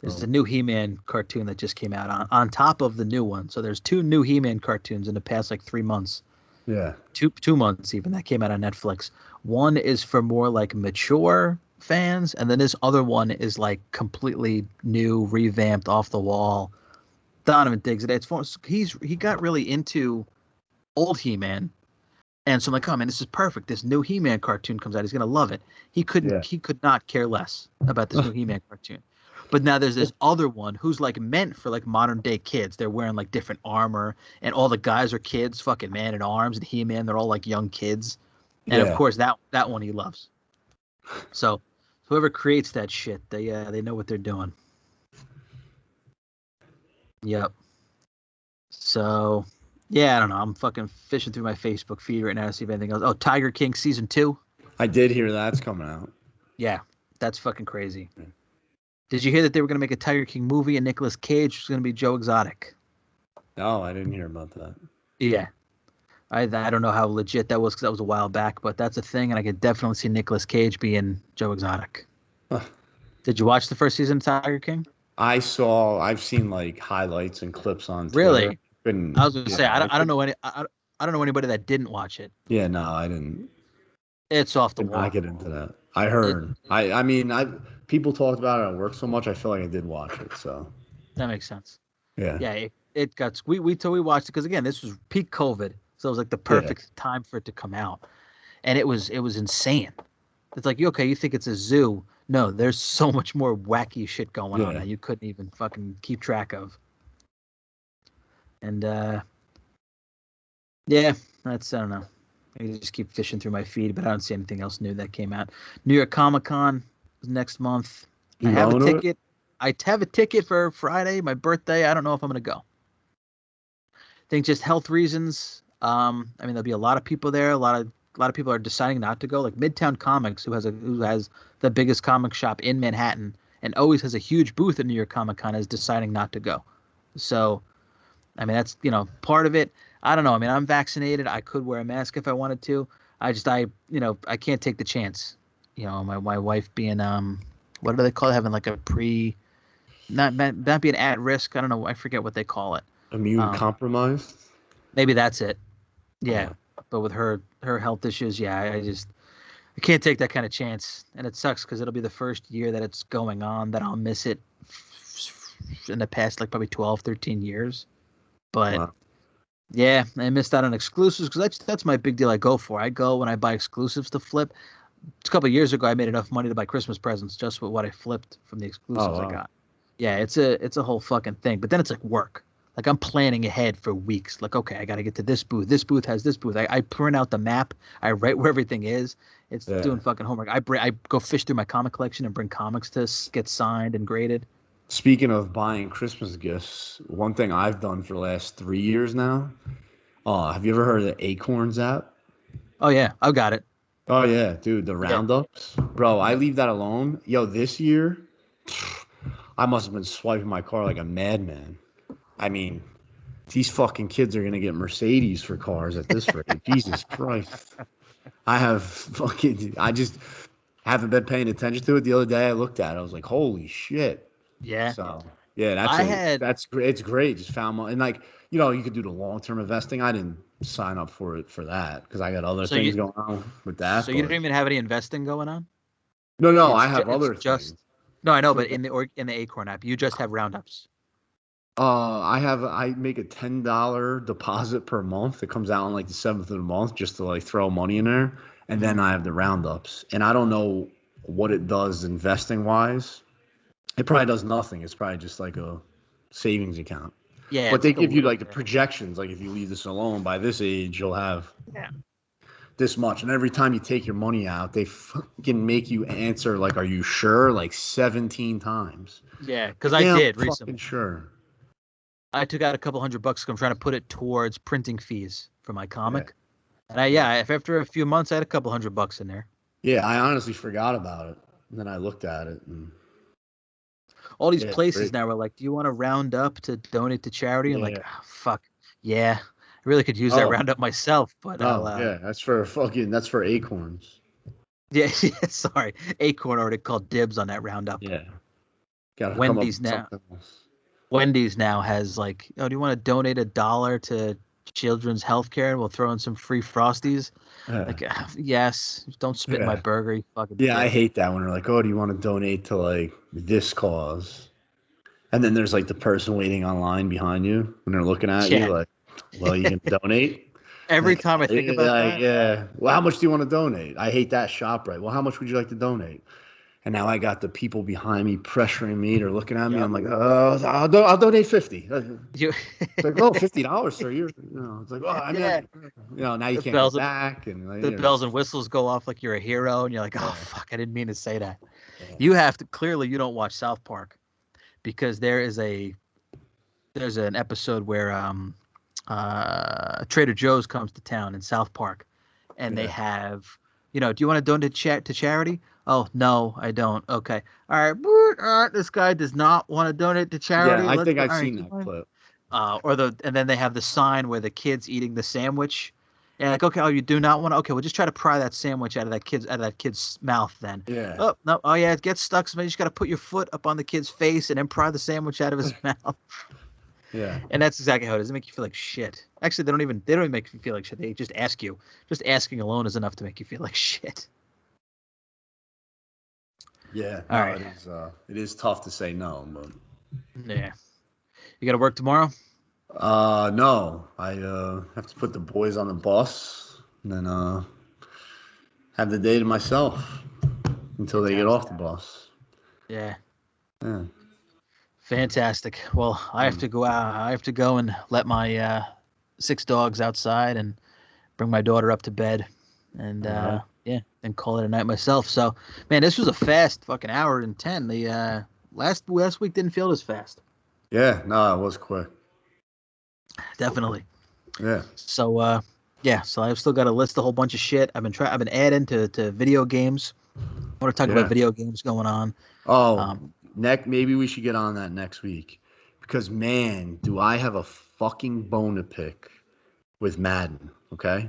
There's a new He-Man cartoon that just came out on top of the new one. So there's 2 new He-Man cartoons in the past 3 months. Yeah. 2 months even that came out on Netflix. One is for more mature fans, and then this other one is completely new, revamped, off the wall. Donovan digs it. It's fun. He got really into old He-Man, and so I'm like, oh man, this is perfect. This new He-Man cartoon comes out. He's gonna love it. He could not care less about this new He-Man cartoon. But now there's this other one who's meant for modern day kids. They're wearing different armor, and all the guys are kids, fucking Man at Arms and He-Man. They're all young kids, and of course that one he loves. So whoever creates that shit, they know what they're doing. Yep. So, yeah, I don't know. I'm fucking fishing through my Facebook feed right now to see if anything else. Oh, Tiger King season 2. I did hear that's coming out. Yeah, that's fucking crazy. Yeah. Did you hear that they were going to make a Tiger King movie and Nicolas Cage was going to be Joe Exotic? No, I didn't hear about that. Yeah. I don't know how legit that was because that was a while back, but that's a thing, and I could definitely see Nicolas Cage being Joe Exotic. Huh. Did you watch the first season of Tiger King? I've seen highlights and clips on Twitter. Really? I was going to say I don't know anybody that didn't watch it. Yeah, no, I didn't. It's off the wall. I get into that. I It, heard. I mean, I people talked about it at work so much. I feel like I did watch it. So that makes sense. yeah, Yeah, it got we watched it because again, this was peak COVID, so it was like the yeah, perfect time for it to come out, and it was insane. It's like, okay, you think it's a zoo? No, there's so much more wacky shit going on yeah. that you couldn't even fucking keep track of. And yeah, that's I don't know. I just keep fishing through my feed, but I don't see anything else new that came out. New York Comic Con is next month. I You have a going to it? ticket. I have a ticket for Friday, my birthday. I don't know if I'm gonna go. I think just health reasons. I mean, there'll be a lot of people there. A lot of people are deciding not to go. Like Midtown Comics, who has the biggest comic shop in Manhattan and always has a huge booth at New York Comic Con, is deciding not to go. So I mean, that's, part of it. I don't know. I mean, I'm vaccinated. I could wear a mask if I wanted to. I can't take the chance. My wife being, what do they call it? Having like a not being at risk. I don't know. I forget what they call it. Immune Um, compromised? Maybe that's it. Yeah. Uh, But with her health issues, yeah, I can't take that kind of chance. And it sucks because it'll be the first year that it's going on that I'll miss it in the past, like probably 12, 13 years. But wow. yeah, I missed out on exclusives because that's my big deal. I go for. I go when I buy exclusives to flip. A couple of years ago, I made enough money to buy Christmas presents just with what I flipped from the Oh exclusives I wow. got. Yeah, it's a whole fucking thing. But then it's like work. Like I'm planning ahead for weeks. Like, okay, I got to get to this booth. This booth has this booth. I print out the map. I write where everything is. It's Yeah. doing fucking homework. I go fish through my comic collection and bring comics to get signed and graded. Speaking of buying Christmas gifts, one thing I've done for the last 3 years now. Have you ever heard of the Acorns app? Oh yeah, I got it. Oh yeah, dude, the Yeah. roundups, bro. I Yep. leave that alone. Yo, this year, I must have been swiping my car like a madman. I mean, these fucking kids are gonna get Mercedes for cars at this rate. Jesus Christ. I just haven't been paying attention to it. The other day I looked at it, I was like, holy shit. Yeah. So yeah, I had that's great. It's great. Just found my, and like, you could do the long-term investing. I didn't sign up for it for that because I got other so you things going on with so that. you don't But even have any investing going on? no, I It's have it's other just things. no, I know, So but in the Acorn app, you just have roundups. I make a $10 deposit per month. It comes out on like the 7th of the month just to like throw money in there. And then Hmm. I have the roundups. And I don't know what it does investing wise. It probably does nothing. It's probably just like a savings account. Yeah, But it's they like a give you little like the bit. projections. Like if you leave this alone by this age, you'll have Yeah, this much. And every time you take your money out, they fucking make you answer like, "Are you sure?" Like 17 times. yeah, because Like, I yeah, I'm did fucking recently. sure. I took out a couple $100. 'Cause I'm trying to put it towards printing fees for my Yeah, comic. And I yeah. yeah, if after a few months, I had a couple $100 in there. Yeah, I honestly forgot about it. And then I looked at it and All these yeah, it's places great. now are like, "Do you want to round up to donate to charity?" I'm like, Yeah. oh, fuck, yeah, I really could use that Oh, roundup myself, but I'll yeah, that's for acorns. yeah, yeah, sorry, Acorn already called dibs on that roundup. Yeah. Gotta come up Wendy's with now something else. Wendy's now has like, oh, do you want to donate $1 to children's healthcare and we'll throw in some free Frosties? Yeah. Like, yes, don't spit in my Yeah. burger, you fucking Yeah, I dick. hate that when they're like, "Oh, do you want to donate to like this cause?" And then there's like the person waiting online behind you when they're looking at you Yeah. like, "Well, you can donate." Every Like, time I think about that, yeah. Well, how much do you want to donate? I hate that shop, right? Well, how much would you like to donate? And now I got the people behind me pressuring me. They're looking at me. yep. I'm like, I'll donate 50. You, It's like, oh, $50, sir. It's like, oh, I yeah. mean, now you The can't go bells, back. And, the bells and whistles go off like you're a hero, and you're like, oh yeah, fuck, I didn't mean to say that. yeah, You have to clearly you don't watch South Park because there's an episode where Trader Joe's comes to town in South Park, and they yeah. have, do you want to donate to charity? Oh no, I don't. Okay, all right. Boot, this guy does not want to donate to Yeah, charity. I Let's think go. I've All right, seen do you that mind? clip. And then they have the sign where the kid's eating the sandwich. And like, okay, oh, you do not want to. Okay, we'll just try to pry that sandwich out of that kid's mouth then. Yeah, Oh no, oh yeah, it gets stuck. So you just got to put your foot up on the kid's face and then pry the sandwich out of his mouth. yeah. And that's exactly how it is. It make you feel like shit. Actually, they don't even make you feel like shit. They just ask you. Just asking alone is enough to make you feel like shit. Yeah, All no, right. it is tough to say no, but Yeah. You got to work tomorrow? no, I have to put the boys on the bus and then have the day to myself until they get off Fantastic. the bus. Yeah. Yeah. Fantastic. Well, I have Mm. to go out. I have to go and let my 6 dogs outside and bring my daughter up to bed, and All right. yeah, then call it a night myself. So, man, this was a fast fucking hour and 10. The last week didn't feel as fast. Yeah, no, it was quick. Definitely. Yeah. So, yeah. So I've still got to list a whole bunch of shit. I've been adding to video games. I want to talk about Yeah. video games going on. Oh, Um, maybe we should get on that next week because man, do I have a fucking bone to pick with Madden, okay?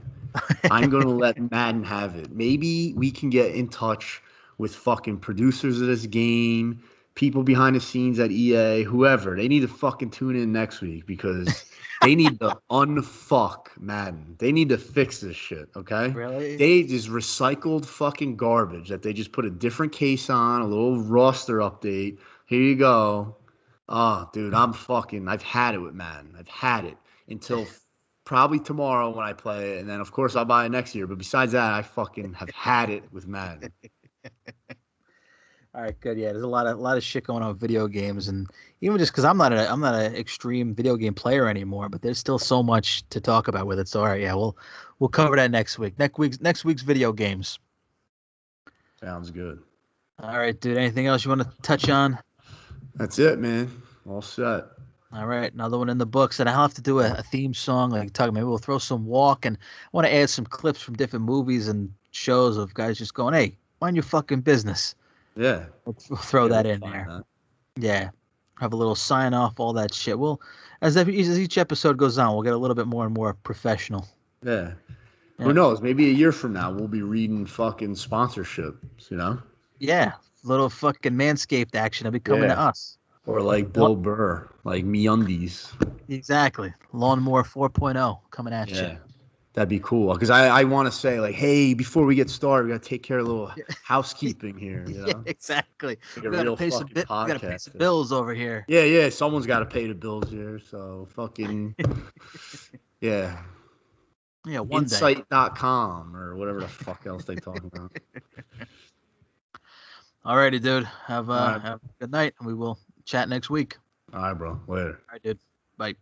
I'm going to let Madden have it. Maybe we can get in touch with fucking producers of this game, people behind the scenes at EA, whoever. They need to fucking tune in next week because they need to unfuck Madden. They need to fix this shit, okay? really? They just recycled fucking garbage that they just put a different case on, a little roster update. Here you go. Oh, dude, I've had it with Madden. I've had it until probably tomorrow when I play it, and then of course I'll buy it next year. But besides that, I fucking have had it with Madden. All right, good. Yeah, there's a lot of shit going on with video games, and even just because I'm not an extreme video game player anymore, but there's still so much to talk about with it. So all right, yeah, we'll cover that next week. Next week's video games. Sounds good. All right, dude. Anything else you want to touch on? That's it, man. All set. All right, another one in the books, and I'll have to do a theme song like talking. Maybe we'll throw some walk, and I want to add some clips from different movies and shows of guys just going, "Hey, mind your fucking business." Yeah. We'll throw Yeah, that we'll in find there. that. Yeah, have a little sign off, all that shit. Well, as each episode goes on, we'll get a little bit more and more professional. Yeah. Who Yeah, knows? Maybe a year from now we'll be reading fucking sponsorships, you know? yeah, little fucking manscaped action will be coming to Yeah. us. Or like Lawn- Bill Burr, like MeUndies. exactly, Lawnmower 4.0 coming at you. Yeah. That'd be cool. Because I want to say, like, hey, before we get started, we got to take care of a little housekeeping here, you Yeah, know? exactly. Like a real fucking We gotta pay some podcaster. bills over here. Yeah, yeah. Someone's got to pay the bills here. So fucking, yeah. Yeah, one day. Insight.com or whatever the fuck else they talk about. Alrighty, dude. All right. Have a good night, and we will chat next week. All right, bro. Later. All right, dude. Bye.